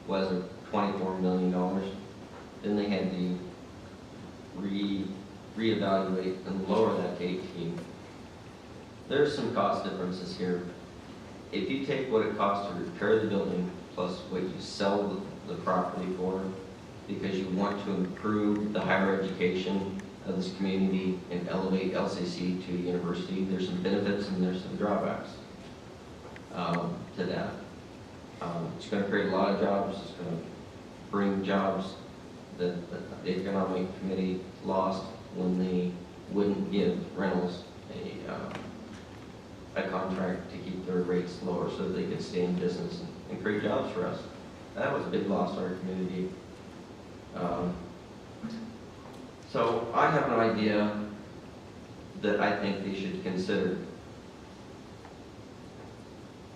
was $24 million. Then they had to reevaluate and lower that to 18. There's some cost differences here. If you take what it costs to repair the building plus what you sell the property for, because you want to improve the higher education of this community and elevate LCC to a university, there's some benefits and there's some drawbacks to that. It's going to create a lot of jobs. It's going to bring jobs that the economic committee lost when they wouldn't give rentals a contract to keep their rates lower so that they can stay in business and create jobs for us. That was a big loss to our community. So I have an idea that I think they should consider.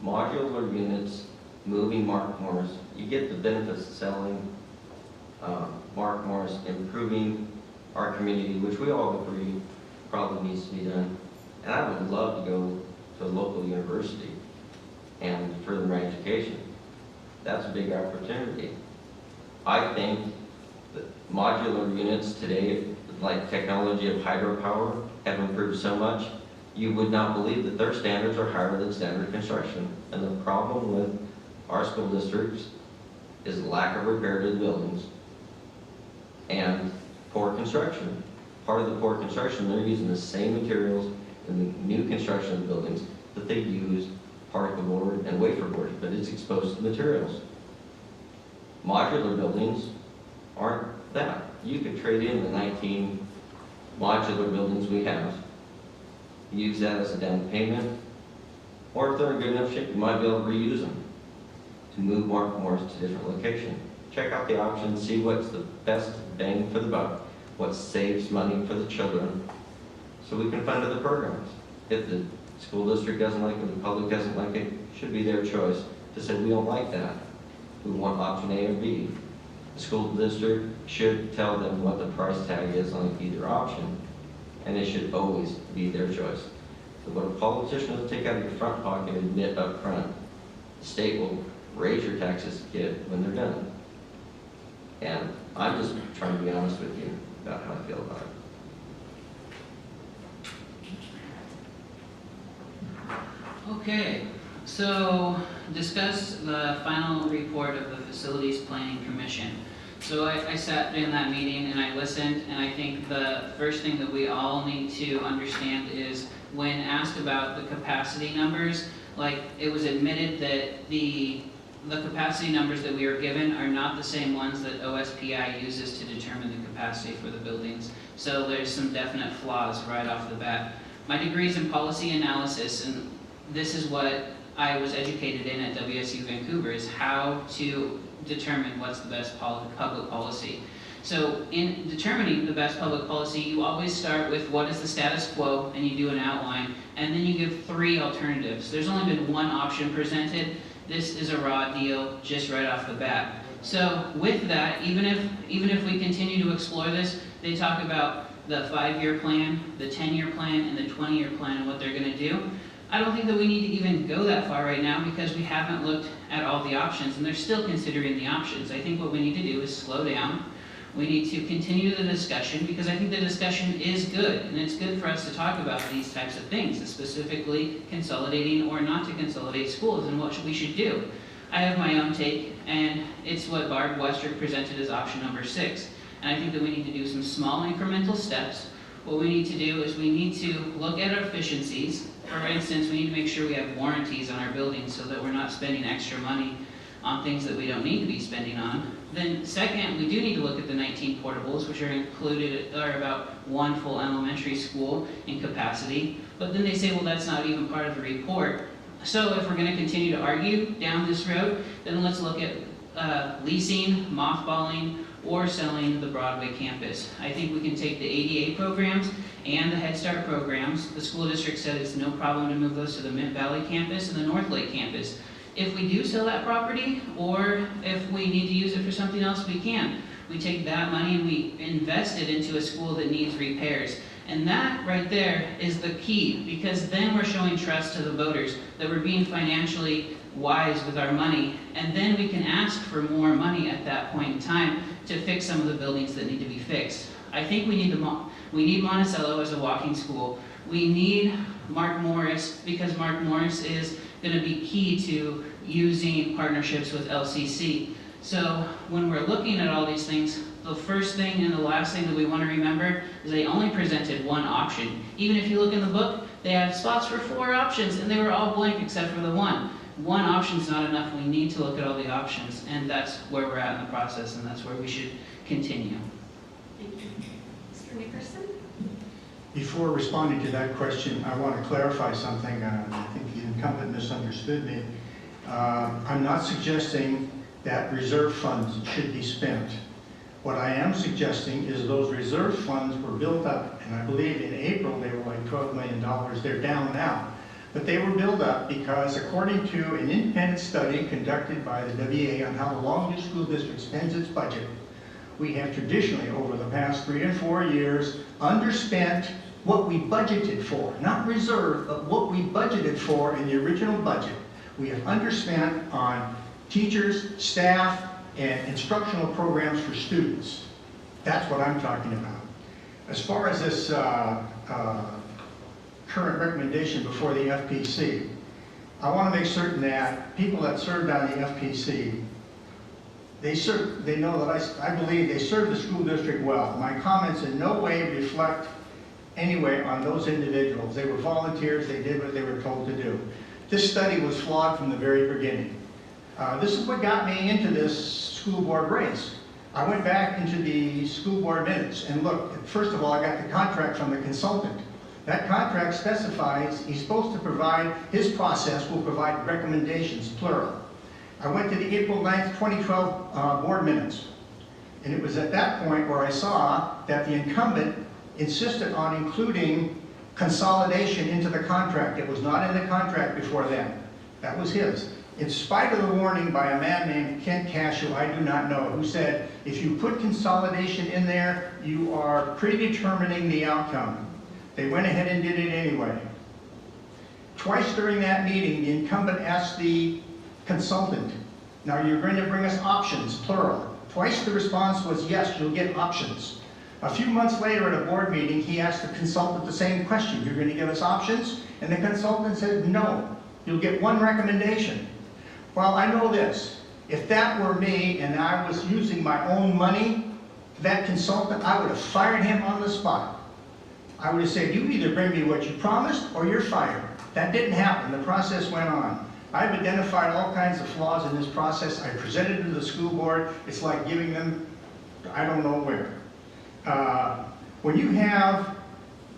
Modular units, moving Mark Morris. You get the benefits of selling Mark Morris, improving our community, which we all agree probably needs to be done. And I would love to go to a local university and further my education. That's a big opportunity. I think that modular units today, like technology of hydropower, have improved so much, you would not believe that their standards are higher than standard construction. And the problem with our school districts is lack of repair to the buildings and poor construction. Part of the poor construction, they're using the same materials in the new construction of the buildings that they use particle board and wafer board, but it's exposed to materials. Modular buildings aren't that. You could trade in the 19 modular buildings we have, use that as a down payment, or if they're in good enough shape, you might be able to reuse them to move Mark Morris to a different location. Check out the options, see what's the best bang for the buck, what saves money for the children, so we can fund other programs. If the school district doesn't like it, the public doesn't like it, it should be their choice to say, we don't like that. We want option A or B. The school district should tell them what the price tag is on either option, and it should always be their choice. So what a politician will take out of your front pocket and admit up front, the state will raise your taxes, kid, when they're done. And I'm just trying to be honest with you about how I feel about it. Okay, so discuss the final report of the Facilities Planning Commission. So I sat in that meeting and I listened, and I think the first thing that we all need to understand is when asked about the capacity numbers, like it was admitted that the capacity numbers that we are given are not the same ones that OSPI uses to determine the capacity for the buildings. So there's some definite flaws right off the bat. My degree is in policy analysis, and this is what I was educated in at WSU Vancouver, is how to determine what's the best public policy. So in determining the best public policy, you always start with what is the status quo, and you do an outline, and then you give 3 alternatives. There's only been 1 option presented. This is a raw deal just right off the bat. So with that, even if we continue to explore this, they talk about the 5-year plan, the 10-year plan, and the 20-year plan and what they're going to do. I don't think that we need to even go that far right now because we haven't looked at all the options, and they're still considering the options. I think what we need to do is slow down. We need to continue the discussion because I think the discussion is good, and it's good for us to talk about these types of things, specifically consolidating or not to consolidate schools and what we should do. I have my own take, and it's what Barb Westrick presented as option number 6. And I think that we need to do some small incremental steps. What we need to do is we need to look at our efficiencies. For instance, we need to make sure we have warranties on our buildings so that we're not spending extra money on things that we don't need to be spending on. Then second, we do need to look at the 19 portables, which are about 1 full elementary school in capacity. But then they say, well, that's not even part of the report. So if we're going to continue to argue down this road, then let's look at leasing, mothballing, or selling the Broadway campus. I think we can take the ADA programs and the Head Start programs. The school district said it's no problem to move those to the Mint Valley campus and the North Lake campus. If we do sell that property, or if we need to use it for something else, we can. We take that money and we invest it into a school that needs repairs. And that right there is the key, because then we're showing trust to the voters that we're being financially wise with our money, and then we can ask for more money at that point in time to fix some of the buildings that need to be fixed. I think we need Monticello as a walking school. We need Mark Morris, because Mark Morris is going to be key to using partnerships with LCC. So when we're looking at all these things, the first thing and the last thing that we want to remember is they only presented 1 option. Even if you look in the book, they have spots for 4 options, and they were all blank except for the 1. 1 option is not enough. We need to look at all the options, and that's where we're at in the process, and that's where we should continue. Thank you. Mr. Nickerson? Before responding to that question, I want to clarify something. I think the incumbent misunderstood me. I'm not suggesting that reserve funds should be spent. What I am suggesting is those reserve funds were built up, and I believe in April they were like $12 million. They're down now. But they were built up because according to an independent study conducted by the WA on how the Longview School District spends its budget, we have traditionally, over the past 3 and 4 years, underspent what we budgeted for. Not reserve, but what we budgeted for in the original budget. We have underspent on teachers, staff, and instructional programs for students. That's what I'm talking about. As far as this current recommendation before the FPC, I want to make certain that people that served on the FPC, they know that I believe they serve the school district well. My comments in no way reflect anyway on those individuals. They were volunteers, they did what they were told to do. This study was flawed from the very beginning. This is what got me into this school board race. I went back into the school board minutes and looked. First of all, I got the contract from the consultant. That contract specifies he's supposed to provide, his process will provide recommendations, plural. I went to the April 9th, 2012 board minutes. And it was at that point where I saw that the incumbent insisted on including consolidation into the contract. It was not in the contract before then. That was his. In spite of the warning by a man named Kent Cash, who I do not know, who said, if you put consolidation in there, you are predetermining the outcome. They went ahead and did it anyway. Twice during that meeting, the incumbent asked the consultant, now you're going to bring us options, plural. Twice the response was, yes, you'll get options. A few months later at a board meeting, he asked the consultant the same question, you're going to give us options? And the consultant said, no, you'll get one recommendation. Well, I know this, if that were me and I was using my own money, that consultant, I would have fired him on the spot. I would have said, you either bring me what you promised or you're fired. That didn't happen, the process went on. I've identified all kinds of flaws in this process. I presented it to the school board. It's like giving them, I don't know where. When you have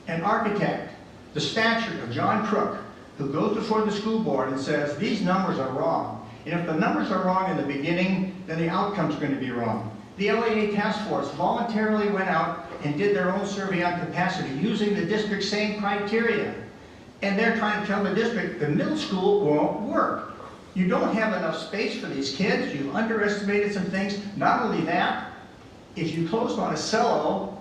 an architect, the stature of John Crook, who goes before the school board and says, these numbers are wrong. And if the numbers are wrong in the beginning, then the outcome's going to be wrong. The LAA task force voluntarily went out and did their own survey on capacity using the district's same criteria. And they're trying to tell the district the middle school won't work. You don't have enough space for these kids. You've underestimated some things. Not only that, if you close Monticello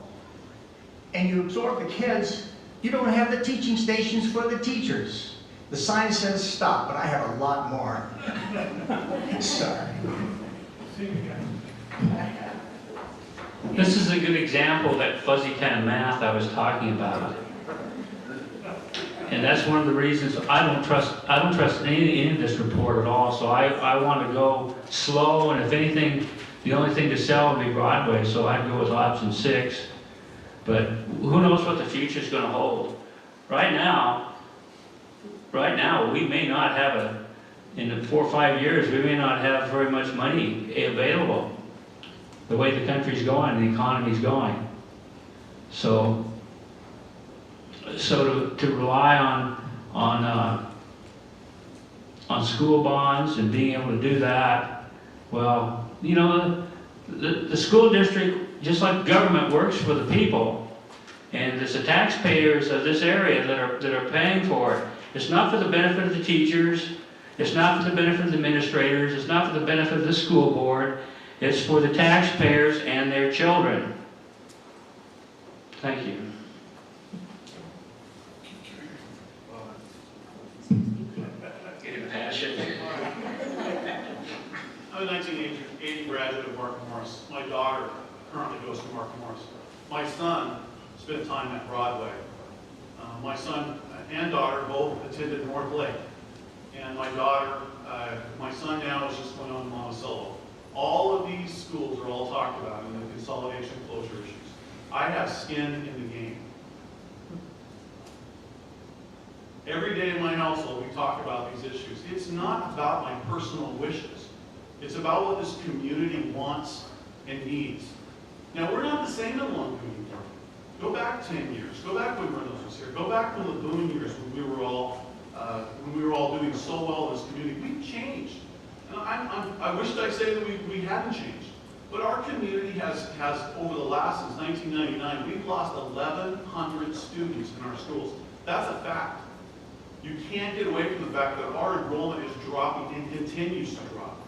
and you absorb the kids, you don't have the teaching stations for the teachers. The sign says stop, but I have a lot more. Sorry. This is a good example of that fuzzy kind of math I was talking about. And that's one of the reasons I don't trust any of this report at all. So I want to go slow, and if anything, the only thing to sell would be Broadway, so I'd go with option 6. But who knows what the future is going to hold. Right now, we may not have in 4 or 5 years, we may not have very much money available. The way the country's going, the economy's going. So to rely on school bonds and being able to do that, well, you know, the school district, just like government, works for the people, and it's the taxpayers of this area that are paying for it. It's not for the benefit of the teachers. It's not for the benefit of the administrators. It's not for the benefit of the school board. It's for the taxpayers and their children. Thank you. Getting passionate. I'm a 1980 graduate of Mark Morris. My daughter currently goes to Mark Morris. My son spent time at Broadway. My son and daughter both attended North Lake. And my son now is just going on to Monticello. All of these schools are all talked about in the consolidation closure issues. I have skin in the game. Every day in my household we talk about these issues. It's not about my personal wishes. It's about what this community wants and needs. Now, we're not the same in Longview. Go back 10 years. Go back when Reynolds was here. Go back when the boom years when we were all doing so well in this community. We've changed. And I wish I'd say that we hadn't changed. But our community has over the last, since 1999, we've lost 1,100 students in our schools. That's a fact. You can't get away from the fact that our enrollment is dropping and continues to drop.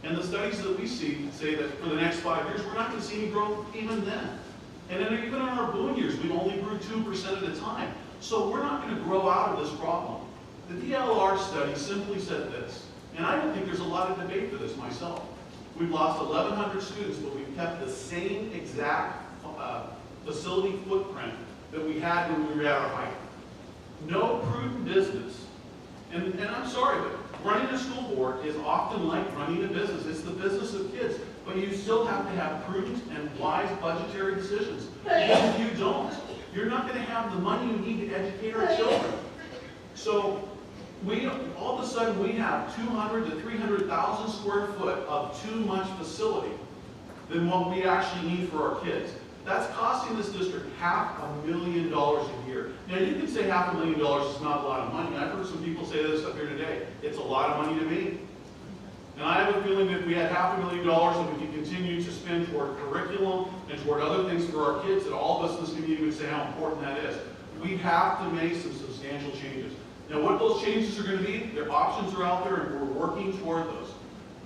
And the studies that we see say that for the next 5 years, we're not going to see any growth even then. And then even in our boom years, we only grew 2% at a time. So we're not going to grow out of this problem. The DLR study simply said this, and I don't think there's a lot of debate for this myself. We've lost 1,100 students, but we've kept the same exact facility footprint that we had when we were at our height. No prudent business, and I'm sorry, but running a school board is often like running a business. It's the business of kids, but you still have to have prudent and wise budgetary decisions. If you don't, you're not going to have the money you need to educate our children. So all of a sudden we have 200 to 300,000 square foot of too much facility than what we actually need for our kids. That's costing this district $500,000 a year. Now you can say $500,000 is not a lot of money. I've heard some people say this up here today. It's a lot of money to me. And I have a feeling that if we had $500,000 that we could continue to spend toward curriculum and toward other things for our kids, that all of us in this community would say how important that is. We have to make some substantial changes. Now what those changes are going to be, their options are out there and we're working toward those.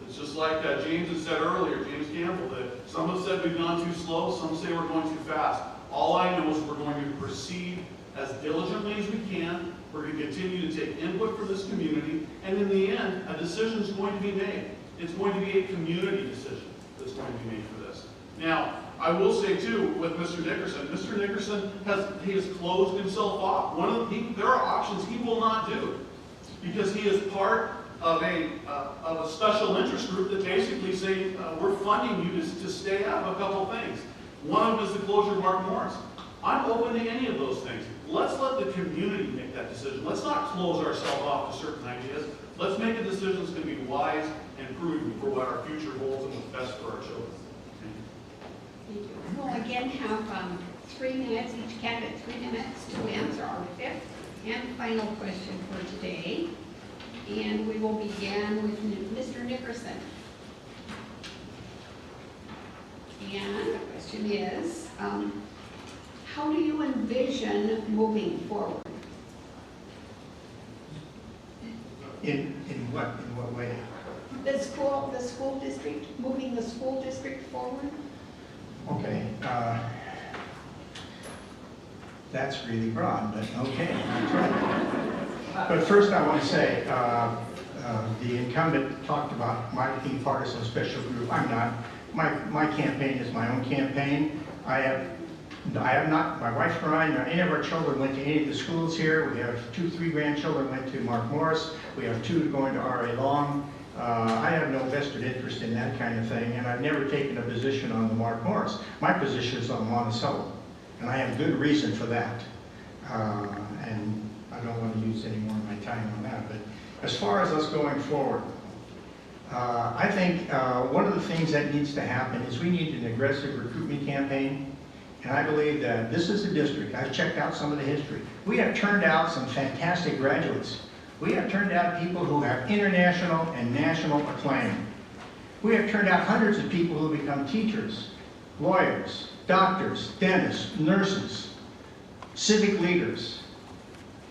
It's just like James had said earlier, James Campbell, that some have said we've gone too slow, some say we're going too fast. All I know is we're going to proceed as diligently as we can. We're going to continue to take input from this community, and in the end, a decision is going to be made. It's going to be a community decision that's going to be made for this. Now, I will say too, with Mr. Nickerson has closed himself off. There are options he will not do because he is part of a special interest group that basically say we're funding you to stay out of a couple things. One of them is the closure of Mark Morris. I'm open to any of those things. Let's let the community make that decision. Let's not close ourselves off to certain ideas. Let's make a decision that's going to be wise and prudent for what our future holds and what's best for our children. Thank you. We'll again have 3 minutes, each candidate 3 minutes to answer our 5th and final question for today. And we will begin with Mr. Nickerson. And the question is, how do you envision moving forward? In what way? The school district, moving the school district forward? Okay, that's really broad, but okay, I'll try. But first I want to say, the incumbent talked about my being part of some special group. I'm not. My campaign is my own campaign. I have not, my wife and I, any of our children went to any of the schools here. We have 3 grandchildren went to Mark Morris. We have 2 going to R.A. Long. I have no vested interest in that kind of thing, and I've never taken a position on the Mark Morris. My position is on Monticello, and I have good reason for that. And I don't want to use any more of my time on that, but as far as us going forward, I think one of the things that needs to happen is we need an aggressive recruitment campaign. And I believe that this is a district, I've checked out some of the history. We have turned out some fantastic graduates. We have turned out people who have international and national acclaim. We have turned out hundreds of people who become teachers, lawyers, doctors, dentists, nurses, civic leaders.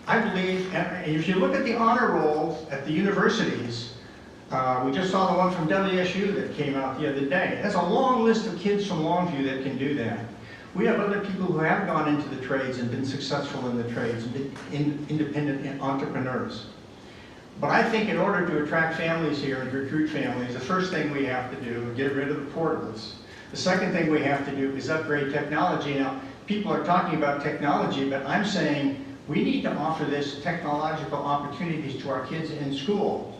I believe, and if you look at the honor rolls at the universities, we just saw the one from WSU that came out the other day. That's a long list of kids from Longview that can do that. We have other people who have gone into the trades and been successful in the trades and been independent entrepreneurs. But I think in order to attract families here and recruit families, the first thing we have to do is get rid of the portables. The second thing we have to do is upgrade technology. Now, people are talking about technology, but I'm saying we need to offer this technological opportunities to our kids in school.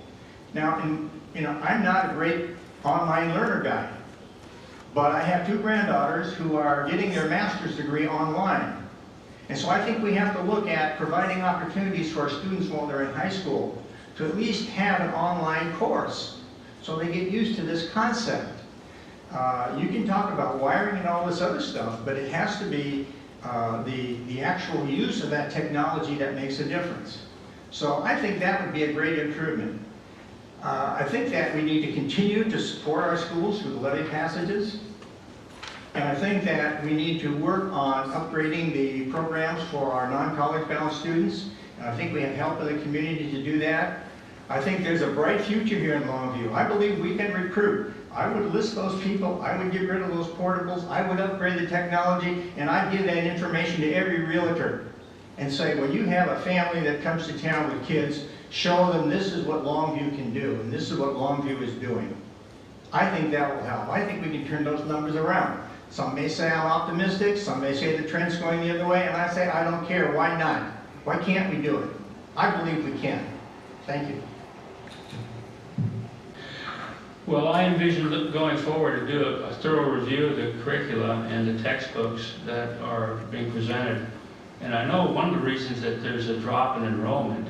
Now, I'm not a great online learner guy. But I have 2 granddaughters who are getting their master's degree online. And so I think we have to look at providing opportunities for our students while they're in high school to at least have an online course so they get used to this concept. You can talk about wiring and all this other stuff, but it has to be the actual use of that technology that makes a difference. So I think that would be a great improvement. I think that we need to continue to support our schools through the levy passages. And I think that we need to work on upgrading the programs for our non-college bound students. And I think we have help in the community to do that. I think there's a bright future here in Longview. I believe we can recruit. I would list those people, I would get rid of those portables, I would upgrade the technology, and I'd give that information to every realtor and say, when you have a family that comes to town with kids, show them this is what Longview can do, and this is what Longview is doing. I think that will help. I think we can turn those numbers around. Some may say I'm optimistic, some may say the trend's going the other way, and I say I don't care. Why not? Why can't we do it? I believe we can. Thank you. Well, I envision going forward to do a thorough review of the curricula and the textbooks that are being presented. And I know one of the reasons that there's a drop in enrollment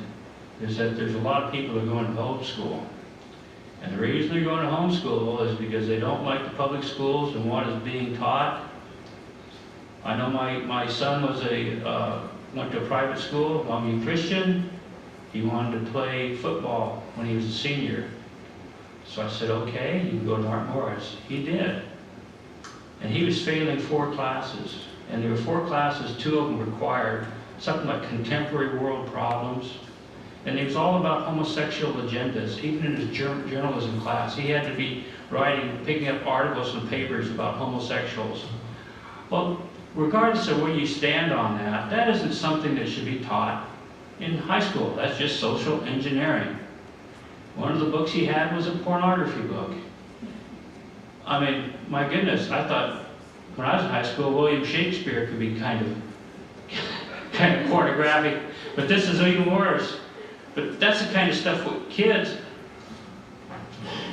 is that there's a lot of people that are going to homeschool. And the reason they're going to homeschool is because they don't like the public schools and what is being taught. I know my son was went to a private school, Longview Christian. He wanted to play football when he was a senior. So I said, okay, you can go to Art Morris. He did. And he was failing 4 classes. And there were 4 classes, 2 of them required something like contemporary world problems. And it was all about homosexual agendas. Even in his journalism class, he had to be picking up articles and papers about homosexuals. Well, regardless of where you stand on that, that isn't something that should be taught in high school. That's just social engineering. One of the books he had was a pornography book. I mean, my goodness, I thought when I was in high school, William Shakespeare could be kind of pornographic, but this is even worse. But that's the kind of stuff with kids,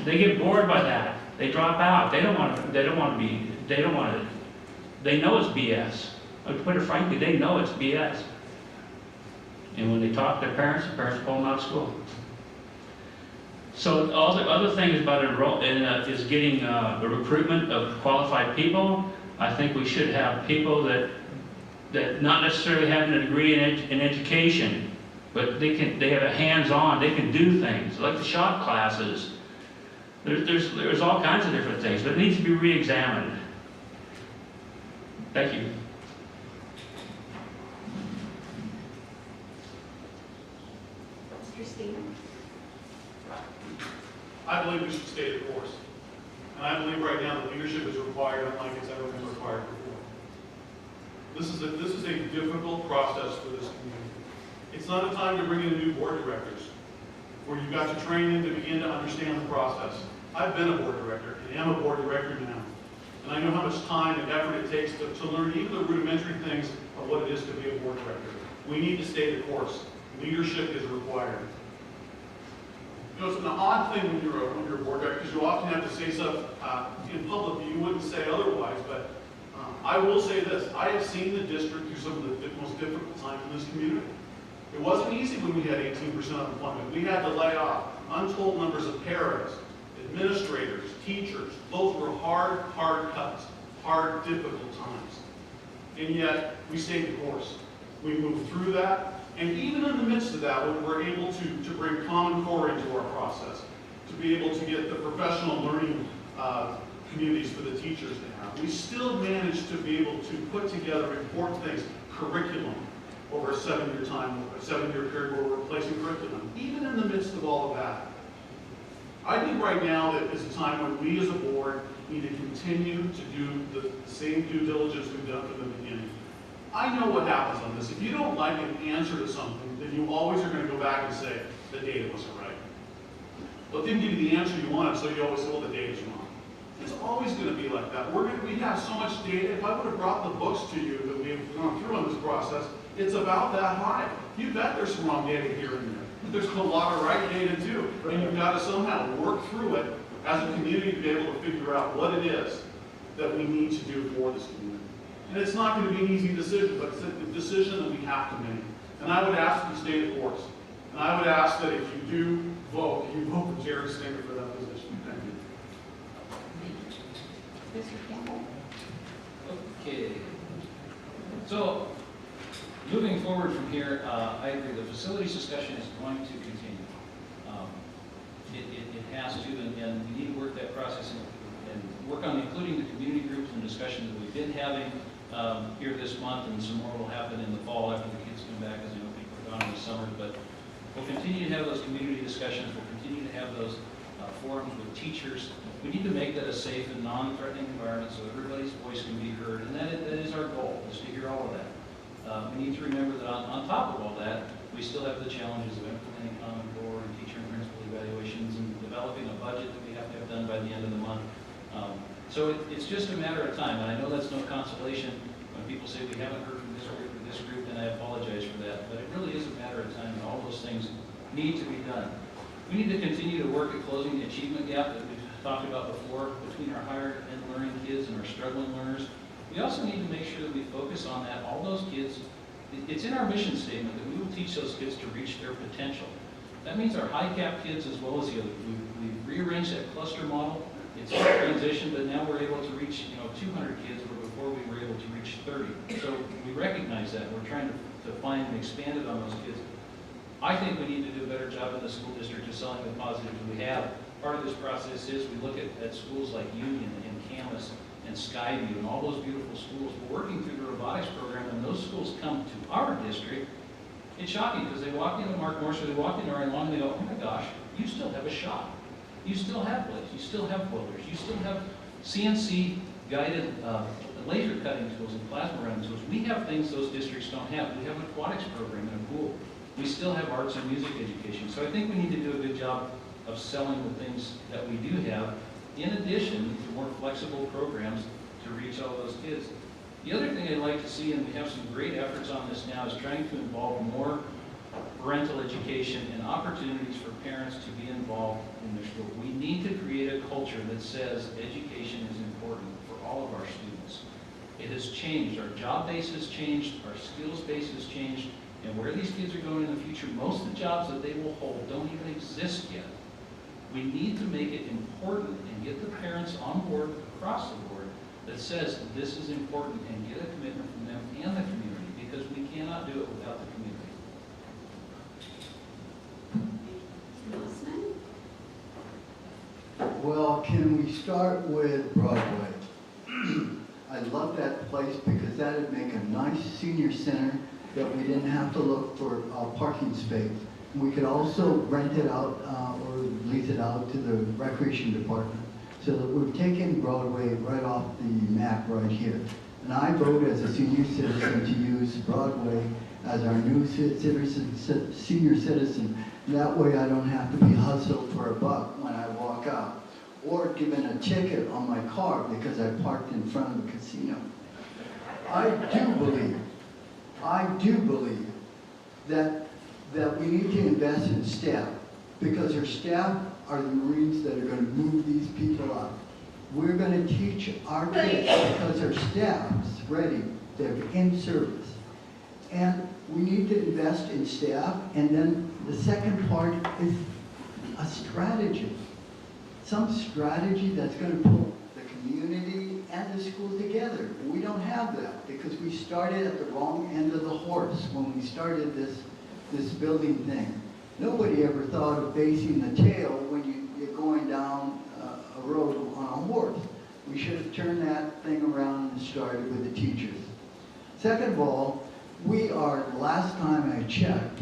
they get bored by that. They drop out. They know it's BS. I would put it frankly, they know it's BS. And when they talk to their parents, the parents pull them out of school. So all the other things about is getting the recruitment of qualified people. I think we should have people that not necessarily having a degree in education, but they have a hands-on, they can do things, like the shop classes. There's all kinds of different things, but it needs to be re-examined. Thank you. Mr. Stevens? I believe we should stay the course. And I believe right now the leadership is required unlike it's ever been required before. This is a difficult process for this community. It's not a time to bring in new board directors where you've got to train them to begin to understand the process. I've been a board director and am a board director now. And I know how much time and effort it takes to learn even the rudimentary things of what it is to be a board director. We need to stay the course. Leadership is required. You know, it's an odd thing when you're a board director because you often have to say stuff in public that you wouldn't say otherwise, but I will say this. I have seen the district through some of the most difficult times in this community. It wasn't easy when we had 18% unemployment. We had to lay off untold numbers of paras, administrators, teachers. Those were hard cuts, hard, difficult times. And yet, we stayed the course. We moved through that. And even in the midst of that, when we're able to bring Common Core into our process, to be able to get the professional learning communities for the teachers to have, we still managed to be able to put together important things, curriculum, over a 7-year time, a 7-year period where we're replacing curriculum, even in the midst of all of that. I think right now that is a time when we as a board need to continue to do the same due diligence we've done from the beginning. I know what happens on this. If you don't like an answer to something, then you always are going to go back and say, the data wasn't right. Well, it didn't give you the answer you wanted, so you always say, well, the data's wrong. It's always going to be like that. We have so much data. If I would have brought the books to you that we've gone through on this process, it's about that high. You bet there's some wrong data here and there. But there's a lot of right data too. And you've got to somehow work through it as a community to be able to figure out what it is that we need to do for this community. And it's not going to be an easy decision, but it's a decision that we have to make. And I would ask you to stay the course. And I would ask that if you do vote, you vote for Jerry Stinger for that position. Thank you. Mr. Campbell? Okay. So, moving forward from here, I agree, the facilities discussion is going to continue. It has to, and we need to work that process and work on including the community groups and discussions that we've been having here this month, and some more will happen in the fall after the kids come back, as you know, people are gone in the summer. But we'll continue to have those community discussions. We'll continue to have those forums with teachers. We need to make that a safe and non-threatening environment so everybody's voice can be heard, and that is our goal, is to hear all of that. We need to remember that on top of all that, we still have the challenges of implementing Common Core and teacher and principal evaluations and developing a budget that we have to have done by the end of the month. So it's just a matter of time, and I know that's no consolation when people say we haven't heard from this group, and I apologize for that, but it really is a matter of time, and all those things need to be done. We need to continue to work at closing the achievement gap that we've talked about before between our higher end learning kids and our struggling learners. We also need to make sure that we focus on that. All those kids, it's in our mission statement that we will teach those kids to reach their potential. That means our high cap kids as well as the others. We've rearranged that cluster model. It's a transition, but now we're able to reach 200 kids where before we were able to reach 30. So we recognize that. We're trying to find and expand it on those kids. I think we need to do a better job in the school district of selling the positives we have. Part of this process is we look at schools like Union and Camas and Skyview and all those beautiful schools. We're working through the robotics program, and those schools come to our district. It's shocking because they walk into Mark Morris or they walk into Ryan Long and they go, oh my gosh, you still have a shop. You still have blades, you still have welders, you still have CNC guided laser cutting tools and plasma running tools. We have things those districts don't have. We have an aquatics program and a pool. We still have arts and music education. So I think we need to do a good job of selling the things that we do have, in addition to more flexible programs to reach all those kids. The other thing I'd like to see, and we have some great efforts on this now, is trying to involve more parental education and opportunities for parents to be involved in their school. We need to create a culture that says education is important for all of our students. It has changed. Our job base has changed. Our skills base has changed. And where these kids are going in the future, most of the jobs that they will hold don't even exist yet. We need to make it important and get the parents on board across the board that says this is important and get a commitment from them and the community, because we cannot do it without the community. Well, can we start with Broadway? I love that place because that would make a nice senior center that we didn't have to look for a parking space. We could also rent it out or lease it out to the recreation department, so that we've taken Broadway right off the map right here. And I vote as a senior citizen to use Broadway as our new senior citizen. That way I don't have to be hustled for $1 when I walk out, or given a ticket on my car because I parked in front of the casino. I do believe that we need to invest in staff, because our staff are the Marines that are going to move these people up. We're going to teach our kids because our staff's ready, they're in service. And we need to invest in staff, and then the second part is a strategy. Some strategy that's going to pull the community and the school together. We don't have that because we started at the wrong end of the horse when we started this building thing. Nobody ever thought of basing the tail when you're going down a road on a horse. We should have turned that thing around and started with the teachers. Second of all, we are, last time I checked,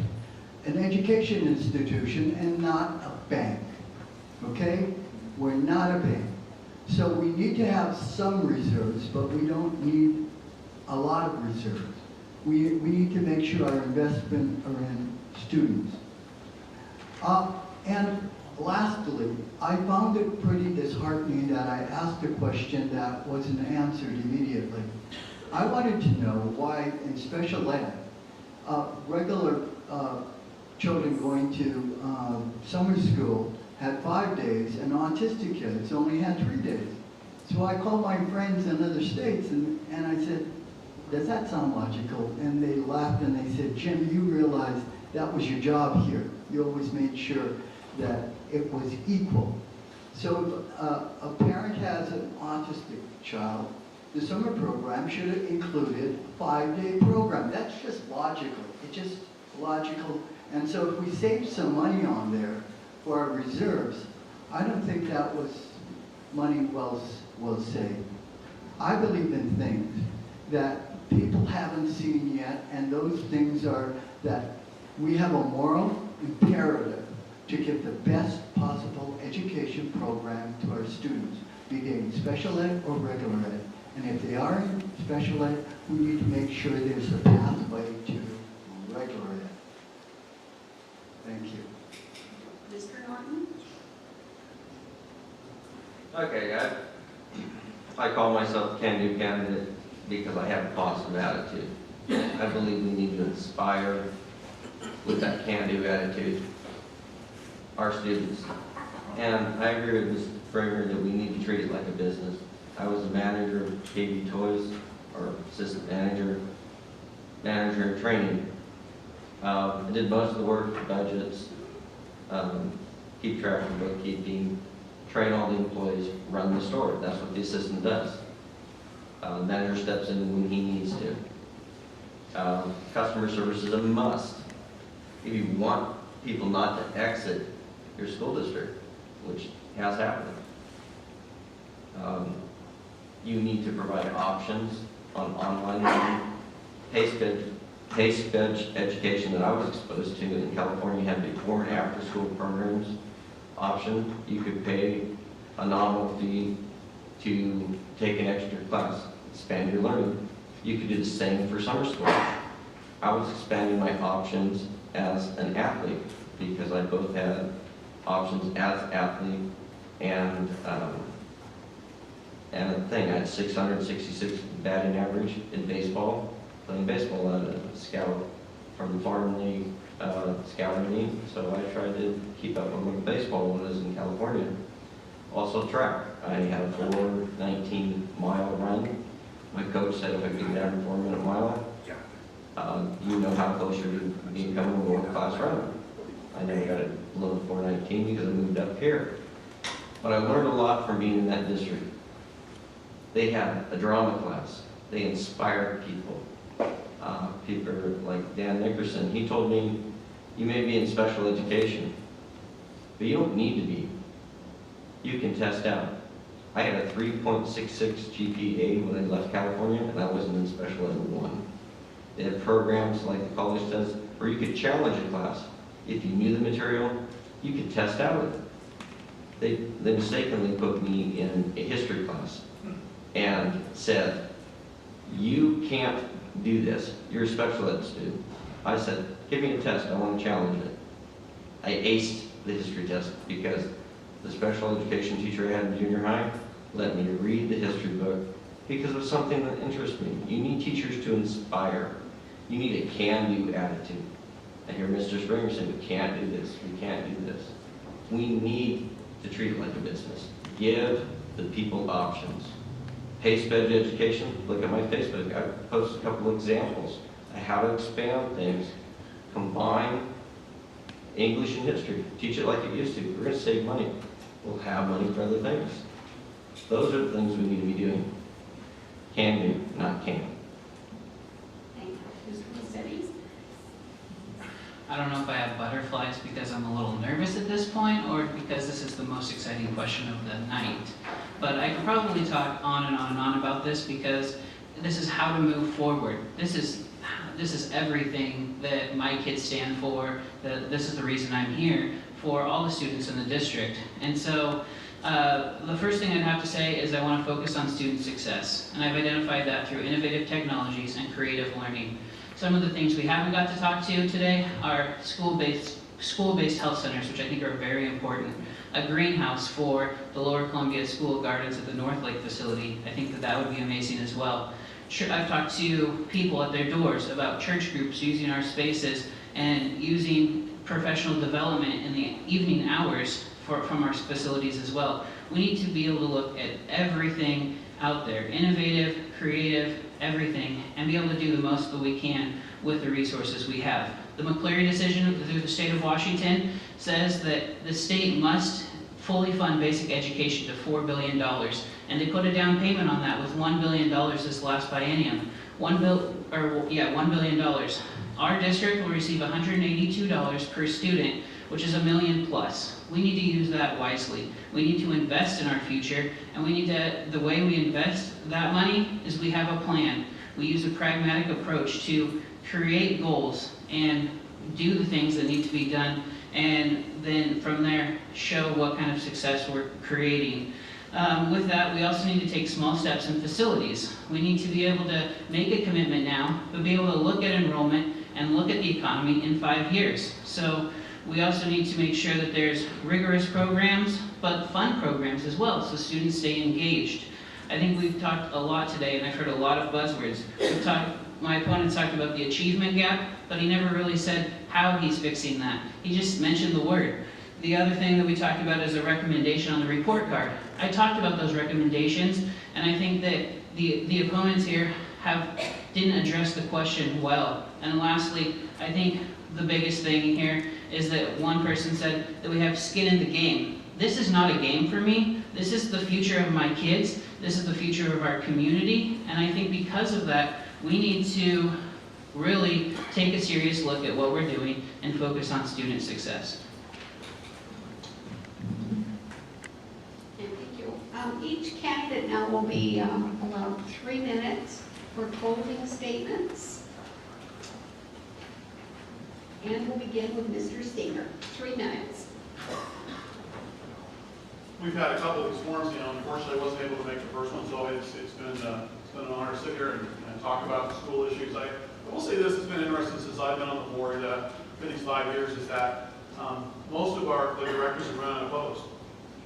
an education institution and not a bank, okay? We're not a bank. So we need to have some reserves, but we don't need a lot of reserves. We need to make sure our investment are in students. And lastly, I found it pretty disheartening that I asked a question that wasn't answered immediately. I wanted to know why in special ed, regular children going to summer school had 5 days, and autistic kids only had 3 days. So I called my friends in other states and I said, does that sound logical? And they laughed and they said, Jim, you realize that was your job here. You always made sure that it was equal. So if a parent has an autistic child, the summer program should have included 5-day program. That's just logical. It's just logical. And so if we save some money on there for our reserves, I don't think that was money well saved. I believe in things that people haven't seen yet, and those things are that we have a moral imperative to give the best possible education program to our students, be they in special ed or regular ed. And if they are in special ed, we need to make sure there's a pathway to regular ed. Thank you. Mr. Norton? Okay, I call myself a can-do candidate because I have a positive attitude. I believe we need to inspire with that can-do attitude our students. And I agree with Mr. Framer that we need to treat it like a business. I was a manager of KB Toys, or assistant manager in training. I did most of the work, budgets, keep track of bookkeeping, train all the employees, run the store. That's what the assistant does. Manager steps in when he needs to. Customer service is a must. If you want people not to exit your school district, which has happened, you need to provide options on online learning. Pace-sped education that I was exposed to in California had before and after school programs option. You could pay a nominal fee to take an extra class, expand your learning. You could do the same for summer school. I was expanding my options as an athlete because I both had options as athlete and a thing. I had 666 batting average in baseball, playing baseball at a scout from the farm league, scouting league. So I tried to keep up with what baseball was in California. Also track. I had a 4:19-mile run. My coach said if I could get down to 4-minute mile, you know how close you're to becoming a world-class runner. I never got it below 4:19 because I moved up here. But I learned a lot from being in that district. They had a drama class. They inspired people. People like Dan Nickerson, he told me, you may be in special education, but you don't need to be. You can test out. I had a 3.66 GPA when I left California, and I wasn't in special ed 1. They had programs like the college does where you could challenge a class. If you knew the material, you could test out with it. They mistakenly put me in a history class and said, you can't do this. You're a special ed student. I said, give me a test. I want to challenge it. I aced the history test because the special education teacher I had in junior high let me read the history book because it was something that interests me. You need teachers to inspire. You need a can-do attitude. I hear Mr. Springer say, we can't do this, we can't do this. We need to treat it like a business. Give the people options. Pace-sped education, look at my Facebook. I posted a couple of examples of how to expand things. Combine English and history. Teach it like it used to. We're going to save money. We'll have money for other things. Those are the things we need to be doing. Can do, not can. Thank you. Mr. Massetti? I don't know if I have butterflies because I'm a little nervous at this point or because this is the most exciting question of the night. But I could probably talk on and on and on about this because this is how to move forward. This is everything that my kids stand for. This is the reason I'm here for all the students in the district. And so the first thing I'd have to say is I want to focus on student success. And I've identified that through innovative technologies and creative learning. Some of the things we haven't got to talk to today are school-based health centers, which I think are very important. A greenhouse for the Lower Columbia School Gardens at the North Lake facility. I think that would be amazing as well. I've talked to people at their doors about church groups using our spaces and using professional development in the evening hours from our facilities as well. We need to be able to look at everything out there, innovative, creative, everything, and be able to do the most that we can with the resources we have. The McCleary decision through the state of Washington says that the state must fully fund basic education to $4 billion. And they put a down payment on that with $1 billion this last biennium. $1 billion. Our district will receive $182 per student, which is $1 million plus. We need to use that wisely. We need to invest in our future, and we need to, the way we invest that money is we have a plan. We use a pragmatic approach to create goals and do the things that need to be done, and then from there show what kind of success we're creating. With that, we also need to take small steps in facilities. We need to be able to make a commitment now, but be able to look at enrollment and look at the economy in 5 years. So we also need to make sure that there's rigorous programs, but fun programs as well, so students stay engaged. I think we've talked a lot today, and I've heard a lot of buzzwords. My opponent talked about the achievement gap, but he never really said how he's fixing that. He just mentioned the word. The other thing that we talked about is a recommendation on the report card. I talked about those recommendations, and I think that the opponents here didn't address the question well. And lastly, I think the biggest thing here is that one person said that we have skin in the game. This is not a game for me. This is the future of my kids. This is the future of our community. And I think because of that, we need to really take a serious look at what we're doing and focus on student success. Thank you. Each candidate now will be allowed 3 minutes for closing statements. And we'll begin with Mr. Stinger. 3 minutes. We've had a couple of these forums, unfortunately I wasn't able to make the first one, so it's been an honor to sit here and talk about the school issues. I will say this, it's been interesting since I've been on the board for these 5 years, is that most of the directors have run unopposed.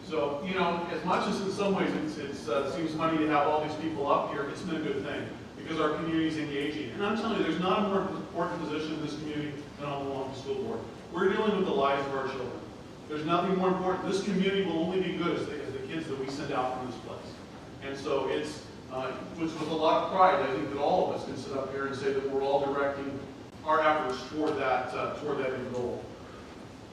So, as much as in some ways it seems funny to have all these people up here, it's been a good thing because our community is engaging. And I'm telling you, there's not a more important position in this community than on the Longview School Board. We're dealing with the lives of our children. There's nothing more important. This community will only be good as the kids that we send out from this place. And so it's, with a lot of pride, I think that all of us can sit up here and say that we're all directing our efforts toward that end goal.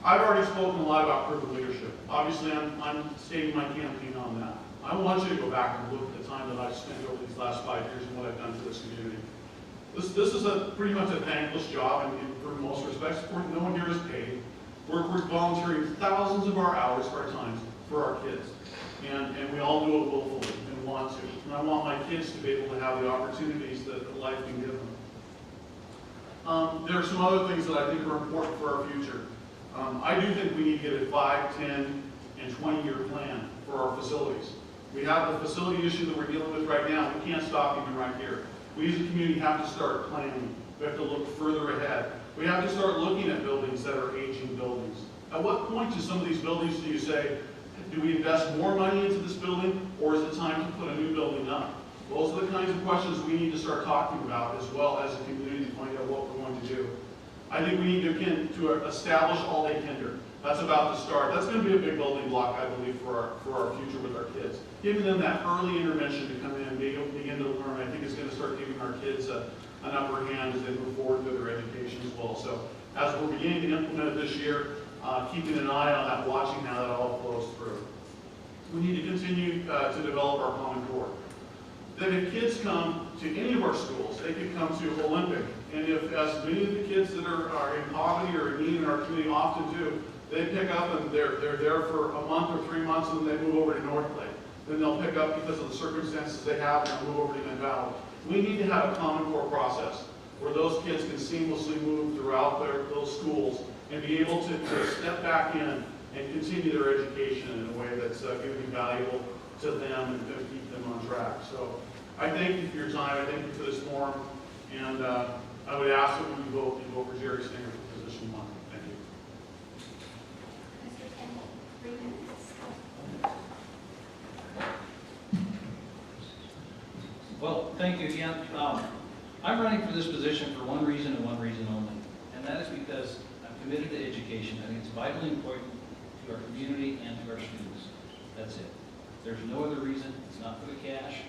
I've already spoken a lot about proven leadership. Obviously, I'm stating my campaign on that. I want you to go back and look at the time that I've spent over these last 5 years and what I've done for this community. This is pretty much a thankless job, and for most respects, no one here is paid. We're volunteering thousands of our hours, our times, for our kids. And we all do it willfully and want to. And I want my kids to be able to have the opportunities that life can give them. There are some other things that I think are important for our future. I do think we need to get a 5, 10, and 20-year plan for our facilities. We have the facility issue that we're dealing with right now. We can't stop even right here. We as a community have to start planning. We have to look further ahead. We have to start looking at buildings that are aging buildings. At what point do some of these buildings do you say, do we invest more money into this building, or is it time to put a new building up? Those are the kinds of questions we need to start talking about as well as a community to find out what we're going to do. I think we need to establish all-day kinder. That's about to start. That's going to be a big building block, I believe, for our future with our kids. Giving them that early intervention to come in and begin to learn, I think is going to start giving our kids an upper hand as they move forward with their education as well. So as we're beginning to implement it this year, keeping an eye on that, watching how that all flows through. We need to continue to develop our Common Core. That if kids come to any of our schools, they can come to Olympic. And if, as many of the kids that are in poverty or in need in our community often do, they pick up and they're there for a month or 3 months and then they move over to North Lake. Then they'll pick up because of the circumstances they have and they'll move over to Grand Valley. We need to have a Common Core process where those kids can seamlessly move throughout those schools and be able to step back in and continue their education in a way that's going to be valuable to them and to keep them on track. So I thank you for your time. I thank you for this forum. And I would ask that we vote for Jerry Stinger for position 1. Thank you. Mr. Campbell, 3 minutes. Well, thank you again. I'm running for this position for one reason and one reason only, and that is because I'm committed to education. I think it's vitally important to our community and to our students. That's it. There's no other reason. It's not for the cash.